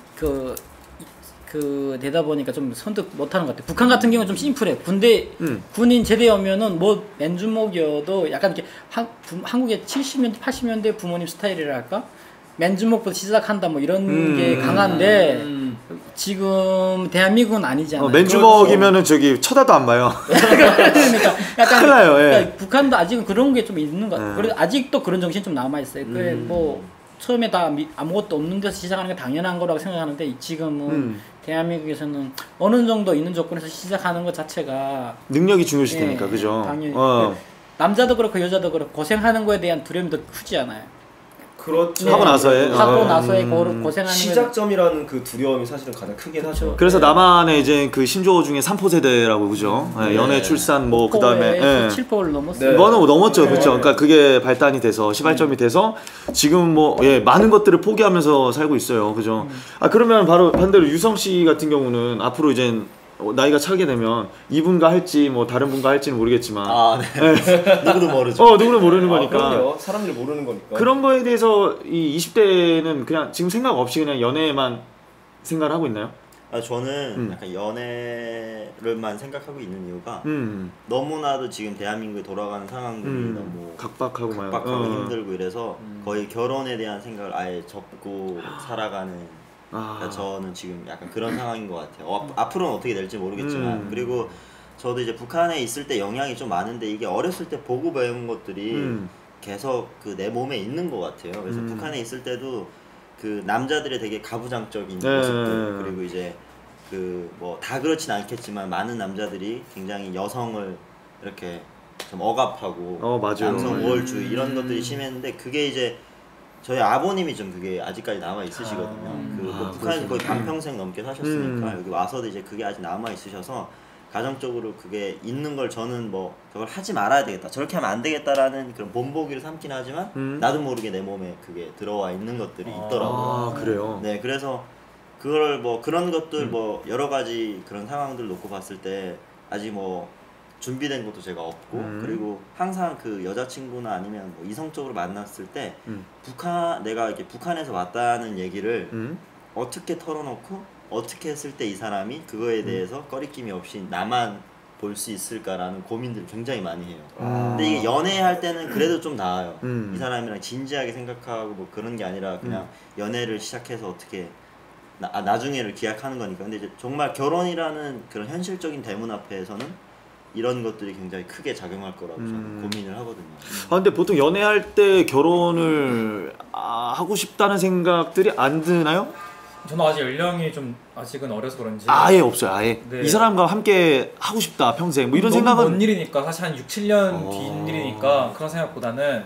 되다 보니까 좀 선택 못하는 것 같아요. 북한 같은 경우는 좀 심플해. 군인 제대하면은 뭐 맨주먹이어도 약간 이렇게 한국의 70년대 80년대 부모님 스타일이랄까 맨주먹부터 시작한다 뭐 이런 게 강한데 지금 대한민국은 아니잖아요. 맨주먹이면은 저기 쳐다도 안 봐요. 그러니까 약간 큰일 나요. 그러니까 북한도 아직은 그런 게 좀 있는 것 같아요. 그래도 아직도 그런 정신이 좀 남아 있어요. 그래 뭐 처음에 다 아무것도 없는 데서 시작하는 게 당연한 거라고 생각하는데 지금은 대한민국에서는 어느 정도 있는 조건에서 시작하는 것 자체가 능력이 중요시 되니까 그죠? 당연히 남자도 그렇고 여자도 그렇고 고생하는 거에 대한 두려움이 더 크지 않아요. 그렇죠. 하고 나서의 하고 나서의 고생하는 시작점이라는 그 두려움이 사실은 가장 크긴 하죠. 그래서 나만의 이제 그 신조어 중에 3포 세대라고 그죠? 연애, 출산 뭐 그다음에 7포를 넘었어요. 이거는 넘었죠, 그렇죠? 그러니까 그게 발단이 돼서 시발점이 돼서 지금 뭐 많은 것들을 포기하면서 살고 있어요, 그죠? 그러면 바로 반대로 유성 씨 같은 경우는 앞으로 이제 나이가 차게 되면 이분과 할지 뭐 다른 분과 할지는 모르겠지만 네. 누구도 모르죠. 누구는 모르는 거니까. 그럼요. 사람들이 모르는 거니까. 그런 거에 대해서 이 20대는 그냥 지금 생각 없이 그냥 연애만 생각을 하고 있나요? 저는 약간 연애를만 생각하고 있는 이유가 너무나도 지금 대한민국에 돌아가는 상황들이 너무 각박하고 힘들고 이래서 거의 결혼에 대한 생각을 아예 접고 살아가는 그러니까 저는 지금 약간 그런 상황인 것 같아요. 앞으로는 어떻게 될지 모르겠지만 그리고 저도 이제 북한에 있을 때 영향이 좀 많은데 이게 어렸을 때 보고 배운 것들이 계속 그 내 몸에 있는 것 같아요. 그래서 북한에 있을 때도 그 남자들의 되게 가부장적인 모습들 그리고 이제 그 뭐 다 그렇진 않겠지만 많은 남자들이 굉장히 여성을 이렇게 좀 억압하고 남성 우월주의 이런 것들이 심했는데 그게 이제 저희 아버님이 좀 그게 아직까지 남아 있으시거든요. 뭐 북한에서 거의 반평생 넘게 사셨으니까 여기 와서도 이제 그게 아직 남아 있으셔서 가정적으로 그게 있는 걸 저는 뭐 저걸 하지 말아야 되겠다, 저렇게 하면 안 되겠다라는 그런 본보기를 삼긴 하지만 나도 모르게 내 몸에 그게 들어와 있는 것들이 있더라고요. 그래요? 네, 그래서 그걸 뭐 그런 것들 뭐 여러 가지 그런 상황들 놓고 봤을 때 아직 뭐 준비된 것도 제가 없고 그리고 항상 그 여자친구나 아니면 뭐 이성적으로 만났을 때 내가 이렇게 북한에서 왔다는 얘기를 어떻게 털어놓고 어떻게 했을 때 이 사람이 그거에 대해서 꺼리낌이 없이 나만 볼 수 있을까라는 고민들을 굉장히 많이 해요. 근데 이게 연애할 때는 그래도 좀 나아요. 이 사람이랑 진지하게 생각하고 뭐 그런 게 아니라 그냥 연애를 시작해서 어떻게 나중에를 기약하는 거니까. 근데 이제 정말 결혼이라는 그런 현실적인 대문 앞에서는 이런 것들이 굉장히 크게 작용할 거라고 저는 고민을 하거든요. 근데 보통 연애할 때 결혼을 하고 싶다는 생각들이 안 드나요? 저는 아직 연령이 좀 아직은 어려서 그런지 아예 없어요. 아예 네. 이 사람과 함께 하고 싶다 평생 뭐 이런 생각은 먼 일이니까 사실 한 6, 7년 뒤인 일이니까 그런 생각보다는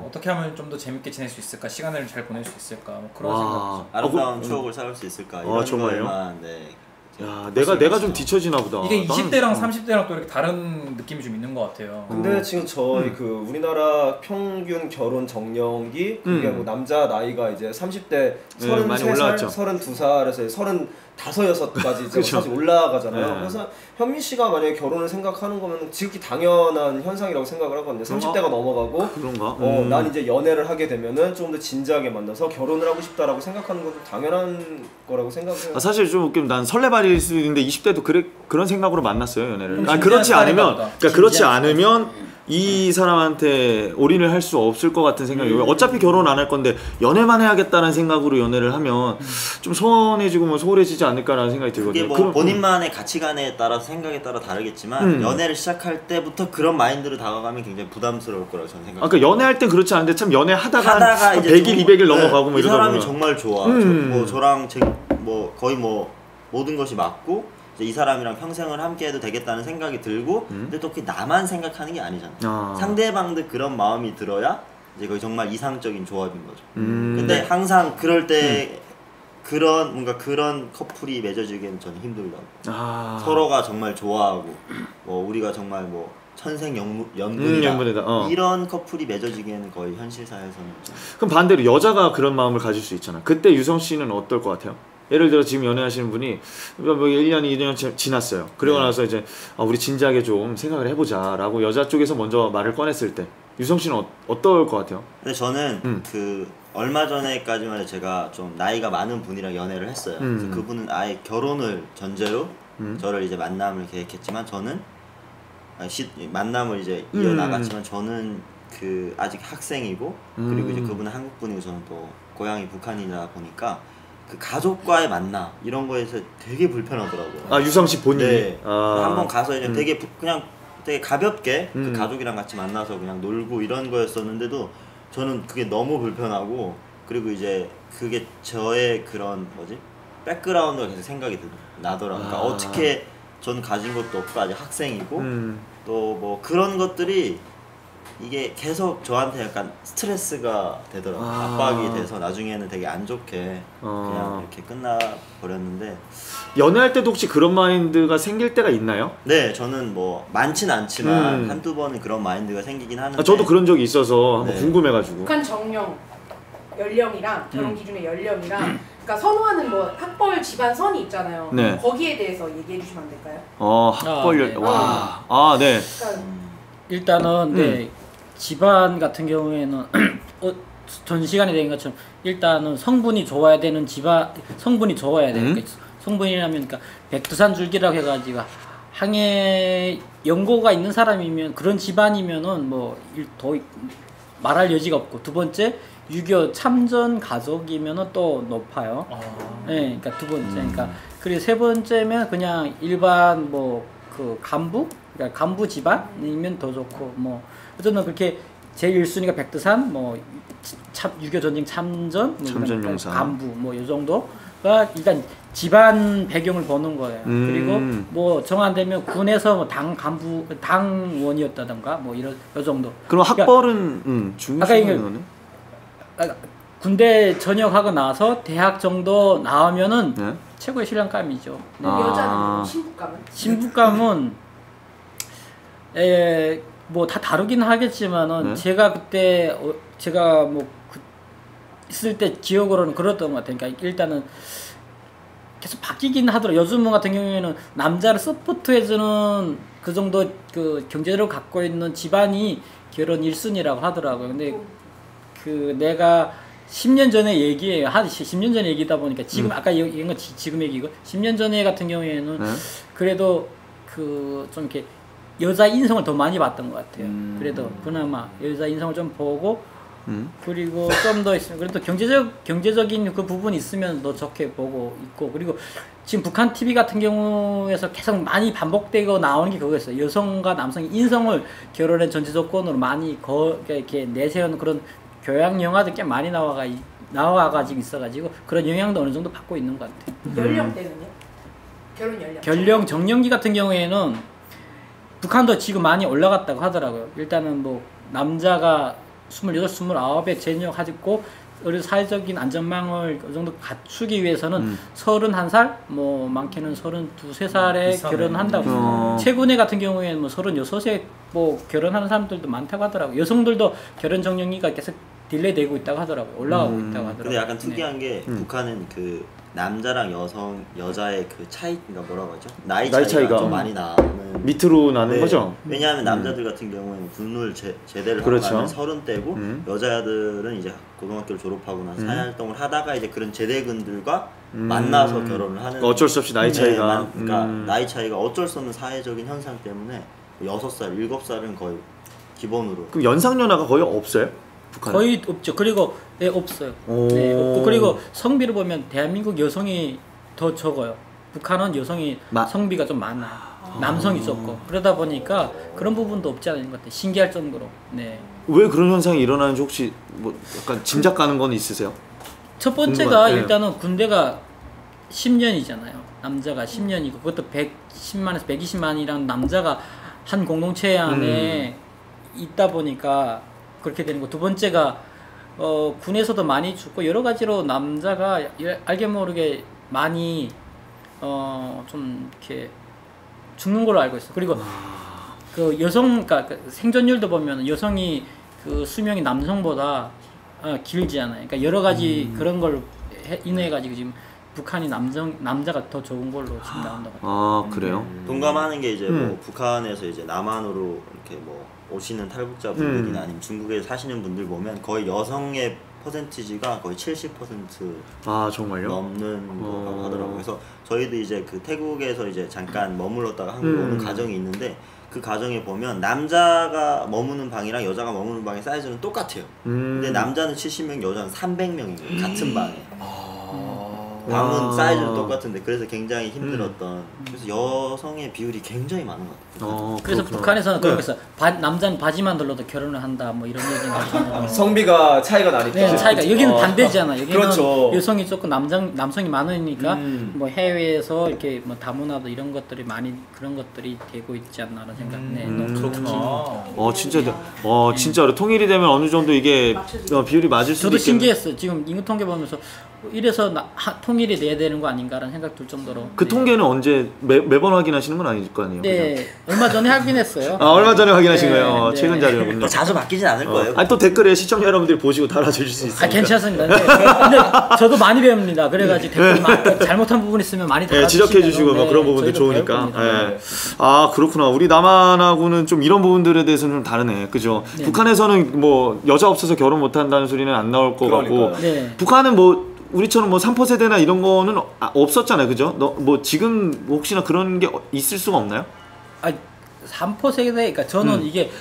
어떻게 하면 좀 더 재밌게 지낼 수 있을까, 시간을 잘 보낼 수 있을까 뭐 그런 생각. 아름다운 추억을 쌓을 수 있을까 이런 거에만. 네. 야, 내가 좀 뒤처지나 보다. 이게 20대랑 30대랑 또 이렇게 다른 느낌이 좀 있는 것 같아요. 근데 지금 저희 그 우리나라 평균 결혼 정령기 그게 뭐 남자 나이가 이제 30대 33살, 32살에서 35, 6까지 이제 사실 올라가잖아요. 그래서 현민 씨가 만약에 결혼을 생각하는 거면 지극히 당연한 현상이라고 생각을 하거든요. 30대가 넘어가고 그런가? 난 이제 연애를 하게 되면은 좀 더 진지하게 만나서 결혼을 하고 싶다라고 생각하는 건 좀 당연한 거라고 생각해요. 사실 좀 웃기면 난 설레발일 수도 있는데 20대도 그런 생각으로 만났어요, 연애를. 그렇지 않으면 이 사람한테 올인을 할 수 없을 것 같은 생각이 어차피 결혼 안 할 건데 연애만 해야겠다는 생각으로 연애를 하면 좀 서운해지고 뭐 소홀해지지 않을까라는 생각이 들거든요. 그게 뭐 본인만의 가치관에 따라 생각에 따라 다르겠지만 연애를 시작할 때부터 그런 마인드로 다가가면 굉장히 부담스러울 거라고 저는 생각해요. 그러니까 연애할 땐 그렇지 않은데 참 연애하다가 이제 100일, 200일 넘어가고 뭐 이 이러다 사람이 보면 정말 좋아. 뭐 저랑 뭐 거의 뭐 모든 것이 맞고 이 사람이랑 평생을 함께해도 되겠다는 생각이 들고 근데 또 그게 나만 생각하는 게 아니잖아. 상대방도 그런 마음이 들어야 이제 거의 정말 이상적인 조합인 거죠. 근데 항상 그럴 때 뭔가 그런 커플이 맺어지기에는 저는 힘들다고. 서로가 정말 좋아하고 뭐 우리가 정말 뭐 천생연분이다 이런 커플이 맺어지기에는 거의 현실사에서는 그럼 반대로 여자가 그런 마음을 가질 수 있잖아. 그때 유성 씨는 어떨 것 같아요? 예를 들어 지금 연애하시는 분이 뭐 1년, 2년 지났어요. 그러고 나서 이제 우리 진지하게 좀 생각을 해보자 라고 여자 쪽에서 먼저 말을 꺼냈을 때 유성 씨는 어떨 것 같아요? 근데 저는 그 얼마 전에까지만 해도 제가 좀 나이가 많은 분이랑 연애를 했어요. 그래서 그분은 아예 결혼을 전제로 저를 이제 만남을 계획했지만 저는 만남을 이제 이어나갔지만 저는 그 아직 학생이고 그리고 이제 그분은 한국 분이고 저는 또 고향이 북한이다 보니까 그 가족과의 만남 이런 거에서 되게 불편하더라고요. 유성 씨 본인이? 네. 한번 가서 이제 되게 그냥 되게 가볍게 그 가족이랑 같이 만나서 그냥 놀고 이런 거였었는데도 저는 그게 너무 불편하고 그리고 이제 그게 저의 그런 백그라운드가 계속 생각이 나더라고요. 그러니까 어떻게 전 가진 것도 없고 아직 학생이고 또 뭐 그런 것들이 이게 계속 저한테 약간 스트레스가 되더라고요. 압박이 돼서 나중에는 되게 안 좋게 그냥 이렇게 끝나버렸는데. 연애할 때도 혹시 그런 마인드가 생길 때가 있나요? 네, 저는 뭐 많진 않지만 한두 번은 그런 마인드가 생기긴 하는데. 저도 그런 적이 있어서 한번 궁금해가지고. 북한 정령 연령이랑 결혼 기준의 연령이랑 그러니까 선호하는 뭐 학벌 집안 선이 있잖아요. 네. 거기에 대해서 얘기해 주시면 안 될까요? 학벌 네. 와. 네. 그러니까 일단은 네, 집안 같은 경우에는 전 시간에 된 것처럼 일단은 성분이 좋아야 되는 집안 성분이 좋아야 돼요. 그러니까 성분이라면 그러니까 백두산 줄기라고 해가지고 항해 연고가 있는 사람이면 그런 집안이면은 뭐 더 말할 여지가 없고, 두 번째 6.25 참전 가족이면은 또 높아요. 네, 그러니까 두 번째. 그러니까 그리고 세 번째면 그냥 일반 뭐 그 간부, 그러니까 간부 집안이면 더 좋고, 뭐 어쨌든 그렇게 제일 1순위가 백두산, 뭐 6.25 전쟁 참전, 뭐 참전용사, 간부, 뭐 이 정도가 일단 집안 배경을 보는 거예요. 그리고 뭐 정 안 되면 군에서 뭐 당 간부, 당원이었다던가 뭐 이런 요 정도. 그럼 학벌은 중요한 거는? 군대 전역하고 나서 대학 정도 나오면은 네? 최고의 신랑감이죠. 네. 여자는 신부감은? 신부감은 뭐 다 다르긴 하겠지만은 네? 제가 그때 제가 뭐 있을 때 기억으로는 그랬던 것 같아요. 그러니까 일단은 계속 바뀌긴 하더라고요. 요즘 같은 경우에는 남자를 서포트해주는 그 정도 그 경제력을 갖고 있는 집안이 결혼 1순위라고 하더라고요. 근데 그 내가 10년 전에 얘기예요. 한 10년 전에 얘기다 보니까 지금 아까 얘기한 건 지금 얘기고 10년 전에 같은 경우에는 그래도 그 좀 이렇게 여자 인성을 더 많이 봤던 것 같아요. 그래도 그나마 여자 인성을 좀 보고 그리고 좀 더 있으면 그래도 경제적인 그 부분이 있으면 더 좋게 보고 있고, 그리고 지금 북한 TV 같은 경우에서 계속 많이 반복되고 나오는 게 그거였어요. 여성과 남성의 인성을 결혼의 전제 조건으로 많이 이렇게 내세우는 그런 교양 영화들 꽤 많이 나와가지고 있어가지고 그런 영향도 어느 정도 받고 있는 것 같아요. 연령대는요? 결혼 연령? 결령 정년기 같은 경우에는 북한도 지금 많이 올라갔다고 하더라고요. 일단은 뭐 남자가 28, 29에 전역하고 어느 사회적인 안전망을 어느 정도 갖추기 위해서는 31살, 뭐 많게는 32, 3살에 결혼한다고. 최근에 같은 경우에는 뭐 36에 뭐 결혼하는 사람들도 많다고 하더라고요. 여성들도 결혼 정년기가 계속 딜레이되고 있다고 하더라고요. 올라가고 있다고 하더라고요. 근데 약간 특이한 게 북한은 그 남자랑 여자의 그 차이, 그러니까 뭐라고 하죠? 나이 차이가 좀 많이 나는 밑으로 나는 거죠. 왜냐하면 남자들 같은 경우에는 군을 제대를 하고 나면 30대고 여자들은 이제 고등학교를 졸업하고 나서 사회활동을 하다가 이제 그런 제대군들과 만나서 결혼을 하는. 어쩔 수 없이 나이 차이가. 그러니까 나이 차이가 어쩔 수 없는 사회적인 현상 때문에 6살, 7살은 거의 기본으로. 그럼 연상연하가 거의 없어요? 북한은? 거의 없죠. 그리고 네, 없어요. 네, 없고, 그리고 성비를 보면 대한민국 여성이 더 적어요. 북한은 여성이 성비가 좀 많아요. 남성이 적고. 그러다 보니까 그런 부분도 없지 않은 것 같아요. 신기할 정도로. 네. 왜 그런 현상이 일어나는지 혹시 뭐 약간 짐작 가는 건 있으세요? 첫 번째가 일단은 군대가 10년이잖아요. 남자가 10년이고 그것도 110만에서 120만이라는 남자가 한 공동체 안에 있다 보니까 그렇게 되는 거. 두 번째가 군에서도 많이 죽고 여러 가지로 남자가 알게 모르게 많이 좀 이렇게 죽는 걸로 알고 있어. 그리고 그 여성, 그러니까 생존율도 보면 여성이 그 수명이 남성보다 길지 않아요. 그러니까 여러 가지 그런 걸 인해 가지고 지금 북한이 남자가 더 좋은 걸로 지금 나온다고. 아 그래요? 동감하는 게 이제 뭐 북한에서 이제 남한으로 이렇게 뭐 오시는 탈북자 분들이나 아니면 중국에 사시는 분들 보면 거의 여성의 퍼센티지가 거의 70% 정말요? 넘는 거라고 하더라고요. 그래서 저희도 이제 그 태국에서 이제 잠깐 머물렀다가 한국에 오는 가정이 있는데 그 가정에 보면 남자가 머무는 방이랑 여자가 머무는 방의 사이즈는 똑같아요. 근데 남자는 70명, 여자는 300명인 거예요. 같은 방에. 방문 사이즈는 똑같은데 그래서 굉장히 힘들었던 그래서 여성의 비율이 굉장히 많은 것 같아요. 그래서 북한에서는 그런 거 있어. 남자는 바지만 둘러도 결혼을 한다 뭐 이런 얘기가 있잖아요. 성비가 차이가 나니까. 네, 차이가 여기는 반대잖아. 여기는 그렇죠. 여성이 조금 남성이 많으니까 뭐 해외에서 이렇게 뭐 다문화도 이런 것들이 많이 그런 것들이 되고 있지 않나라는 생각. 네, 그렇구나. 진짜로 통일이 되면 어느 정도 이게 비율이 맞을 수도 저도 있겠네. 신기했어요. 지금 인구 통계 보면서 이래서 통일이 돼야 되는 거 아닌가라는 생각 들 정도로. 그 통계는 언제 매번 확인하시는 건 아닐 거 아니에요? 네, 그죠? 얼마 전에 확인했어요. 얼마 전에 확인하신 네, 거예요. 네. 최근 자료군요. 자주 바뀌진 않을 거예요. 아니 또 댓글에 시청자 여러분들이 보시고 달아주실 수 있어요. 괜찮습니다. 근데 저도 많이 배웁니다. 그래가지고 댓글 잘못한 부분 있으면 많이 달아주시면 지적해 주시고 뭐 그런 부분도 좋으니까. 아 그렇구나. 우리 남한하고는 좀 이런 부분들에 대해서는 좀 다르네. 그죠? 네. 북한에서는 뭐 여자 없어서 결혼 못 한다는 소리는 안 나올 것 같고. 네. 북한은 뭐 우리처럼 뭐 3포 세대나 이런 거는 없었잖아요. 그죠? 뭐 지금 혹시나 그런 게 있을 수가 없나요? 3포 세대, 그러니까 저는 이게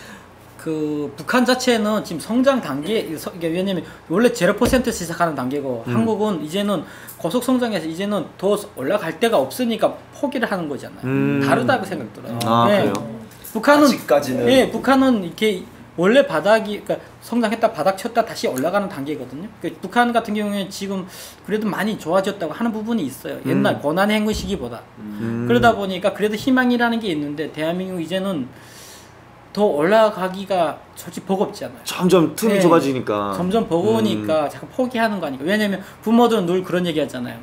그 북한 자체는 지금 성장 단계, 왜냐면 원래 0% 시작하는 단계고 한국은 이제는 고속 성장해서 이제는 더 올라갈 데가 없으니까 포기를 하는 거잖아요. 다르다고 생각 들어요. 그래요? 북한은 아직까지는. 네, 북한은 이렇게 원래 바닥이 그러니까 성장했다 바닥 쳤다 다시 올라가는 단계거든요. 그러니까 북한 같은 경우에 지금 그래도 많이 좋아졌다고 하는 부분이 있어요. 옛날 고난의 행군 시기보다. 그러다 보니까 그래도 희망이라는 게 있는데 대한민국 이제는 더 올라가기가 솔직히 버겁잖아요. 점점 틈이 좁아지니까. 점점 버거우니까 자꾸 포기하는 거 아니까. 왜냐면 부모들은 늘 그런 얘기 하잖아요.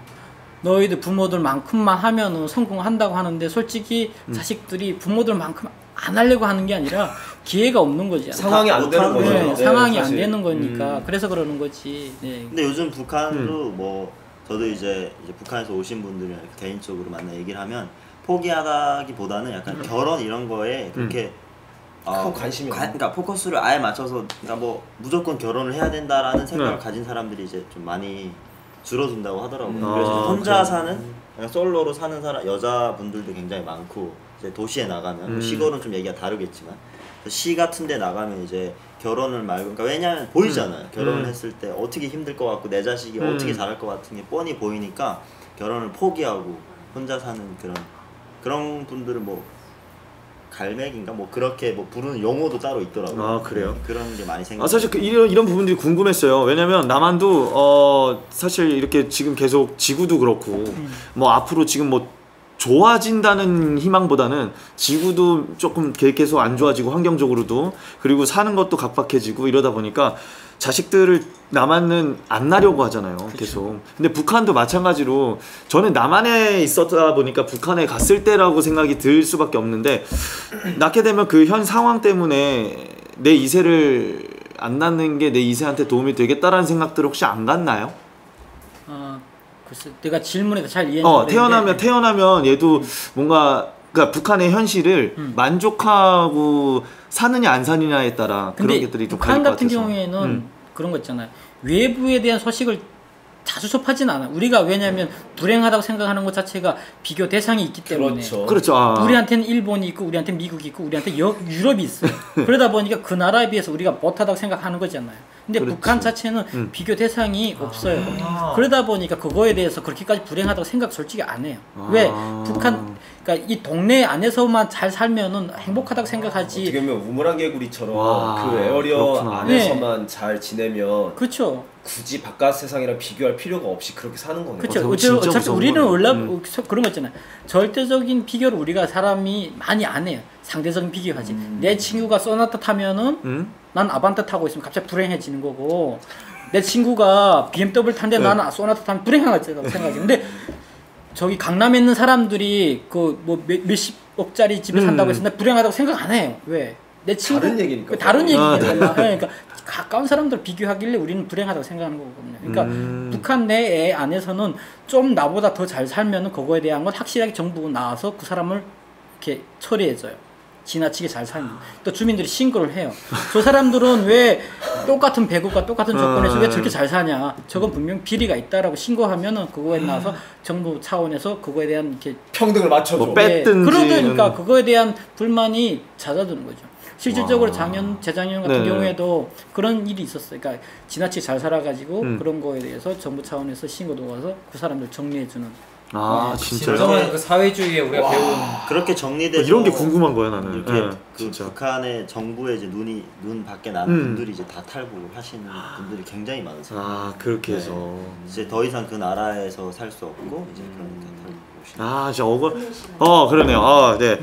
너희들 부모들만큼만 하면은 성공한다고 하는데 솔직히 자식들이 부모들만큼 안 하려고 하는 게 아니라 기회가 없는 거지. 상황이 안 되는 거죠. 네, 상황이 안 사실. 되는 거니까 그래서 그러는 거지. 네. 근데 요즘 북한도 뭐 저도 이제 북한에서 오신 분들이랑 개인적으로 만나 얘기를 하면 포기하기보다는 약간 결혼 이런 거에 그렇게 큰 관심이 그러니까 포커스를 아예 맞춰서 그러니까 뭐 무조건 결혼을 해야 된다라는 생각을 가진 사람들이 이제 좀 많이 줄어든다고 하더라고요. 그래서 혼자 사는 그냥 솔로로 사는 사람 여자분들도 굉장히 많고 이제 도시에 나가면 시골은 좀 얘기가 다르겠지만 시 같은 데 나가면 이제 결혼을 말고 그러니까 왜냐면 보이잖아요. 결혼을 했을 때 어떻게 힘들 것 같고 내 자식이 어떻게 잘할 것 같은 게 뻔히 보이니까 결혼을 포기하고 혼자 사는 그런 분들은 뭐 갈매기인가 뭐 그렇게 뭐 부르는 용어도 따로 있더라고요. 그래요? 그런 게 많이 생겨. 사실 이런 부분들이 궁금했어요. 왜냐면 남한도 사실 이렇게 지금 계속 지구도 그렇고 뭐 앞으로 지금 뭐 좋아진다는 희망보다는 지구도 조금 계속 안 좋아지고 환경적으로도 그리고 사는 것도 각박해지고 이러다 보니까 자식들을 남한은 안 낳으려고 하잖아요. 계속. 근데 북한도 마찬가지로 저는 남한에 있었다 보니까 북한에 갔을 때라고 생각이 들 수밖에 없는데 낳게 되면 그 현 상황 때문에 내 2세를 안 낳는 게 내 2세한테 도움이 되겠다라는 생각들 혹시 안 갔나요? 글쎄, 내가 질문에 잘 이해했는데 태어나면 얘도 뭔가 그러니까 북한의 현실을 만족하고 사느냐 안 사느냐에 따라 그런 것들이 좀 북한 같은 경우에는 그런 거 있잖아요. 외부에 대한 소식을 자주 접하진 않아. 우리가 왜냐하면 불행하다고 생각하는 것 자체가 비교 대상이 있기 때문에. 그렇죠. 우리한테는 일본이 있고 우리한테는 미국이 있고 우리한테 유럽이 있어. 그러다 보니까 그 나라에 비해서 우리가 못하다고 생각하는 거잖아요. 근데 북한 자체는 비교 대상이 없어요. 그러다 보니까 그거에 대해서 그렇게까지 불행하다고 생각 솔직히 안 해요. 왜? 북한 그러니까 이 동네 안에서만 잘 살면은 행복하다고 생각하지. 어떻게 보면 우물안 개구리처럼 그 에어리어 안에서만 잘 지내면 그렇죠. 굳이 바깥 세상이랑 비교할 필요가 없이 그렇게 사는 거네요. 그렇죠. 어차피 우리는 그런 거 있잖아요. 절대적인 비교를 우리가 사람이 많이 안 해요. 상대적인 비교하지. 내 친구가 소나타 타면은 난 아반떼 타고 있으면 갑자기 불행해지는 거고 내 친구가 BMW 탄데 나는 소나타 타면 불행하다고 생각하지. 근데 저기 강남에 있는 사람들이 그 뭐 몇십억짜리 집에 산다고 해서 나 불행하다고 생각 안 해요. 왜? 내 친구 다른 얘기니까. 다른 얘기니까. 그러니까 가까운 사람들 비교하길래 우리는 불행하다고 생각하는 거거든요. 그러니까 북한 내 안에서는 좀 나보다 더 잘 살면은 그거에 대한 건 확실하게 정부가 나와서 그 사람을 이렇게 처리해줘요. 지나치게 잘 살면 또 주민들이 신고를 해요. 저 사람들은 왜 똑같은 배구가 똑같은 조건에서 왜 저렇게 잘 사냐? 저건 분명 비리가 있다라고 신고하면은 그거에 나와서 정부 차원에서 그거에 대한 이렇게 평등을 맞춰줘. 뭐 뺐든지. 그러니까 그거에 대한 불만이 잦아드는 거죠. 실질적으로 재작년 같은 네네. 경우에도 그런 일이 있었어요. 그러니까 지나치게 잘 살아가지고 그런 거에 대해서 정부 차원에서 신고도 가서 그 사람들 정리해주는. 진짜요? 진정한 그 사회주의에 우리가 배운 그렇게 정리돼서 이런 게 궁금한 거야 나는. 이렇게 그 진짜. 북한의 정부의 이제 눈 밖에 나는 분들이 이제 다 탈북을 하시는 분들이 굉장히 많으세요. 그렇게 해서 이제 더 이상 그 나라에서 살 수 없고 이제 그러니까 탈북. 진짜 그러네요. 네.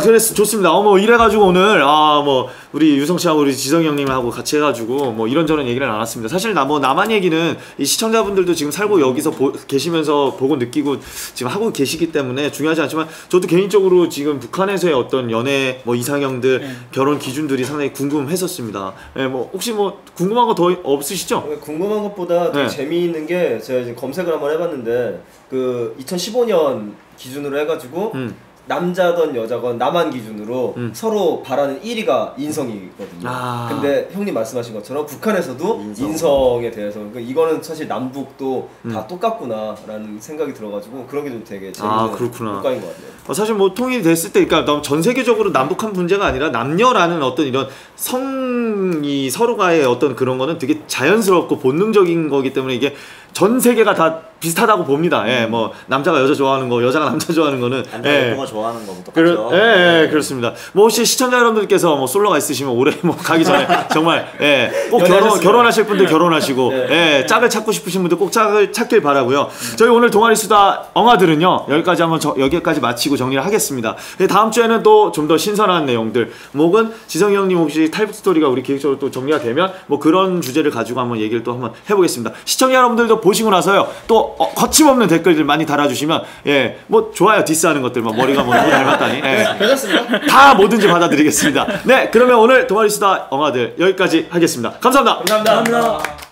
그래서 좋습니다. 뭐 이래가지고 오늘 뭐 우리 유성 씨하고 우리 지성이 형님하고 같이 해가지고 뭐 이런저런 얘기를 나눴습니다. 사실 남한 얘기는 이 시청자분들도 지금 살고 여기서 계시면서 보고 느끼고 지금 하고 계시기 때문에 중요하지 않지만 저도 개인적으로 지금 북한에서의 어떤 연애 뭐 이상형들 결혼 기준들이 상당히 궁금했었습니다. 뭐 혹시 뭐 궁금한 거 더 없으시죠? 궁금한 것보다 되게 재미있는 게 제가 이제 검색을 한번 해봤는데 그 2015년 기준으로 해가지고 남자건 여자건 남한 기준으로 서로 바라는 1위가 인성이거든요. 근데 형님 말씀하신 것처럼 북한에서도 인성에 대해서 그러니까 이거는 사실 남북도 다 똑같구나라는 생각이 들어가지고 그런 게 좀 되게 재밌는 효과인 것 같네요. 사실 뭐 통일이 됐을 때, 그러니까 전 세계적으로 남북한 문제가 아니라 남녀라는 어떤 이런 성이 서로가의 어떤 그런 거는 되게 자연스럽고 본능적인 거기 때문에 이게 전 세계가 다 비슷하다고 봅니다. 뭐 남자가 여자 좋아하는 거, 여자가 남자 좋아하는 거는 남자가 좋아하는 거뭐 똑같죠. 그렇습니다. 뭐 혹시 시청자 여러분들께서 뭐 솔로가 있으시면 올해 뭐 가기 전에 정말 꼭 결혼하실 분들 결혼하시고 짝을 찾고 싶으신 분들 꼭 짝을 찾길 바라고요. 저희 오늘 동아리 수다 엉아들은요 여기까지 마치고 정리를 하겠습니다. 다음 주에는 또 좀 더 신선한 내용들, 혹은 지성이 형님 혹시 탈북 스토리가 우리 기획적으로 또 정리가 되면 뭐 그런 주제를 가지고 한번 얘기를 또 한번 해보겠습니다. 시청자 여러분들도 보시고 나서요 또 거침없는 댓글들 많이 달아주시면 뭐 좋아요 디스하는 것들 뭐 머리가 뭐 누구 닮았다니 괜찮습니다. 다 뭐든지 받아드리겠습니다. 네, 그러면 오늘 동아리 수다 엉아들 여기까지 하겠습니다. 감사합니다. 감사합니다.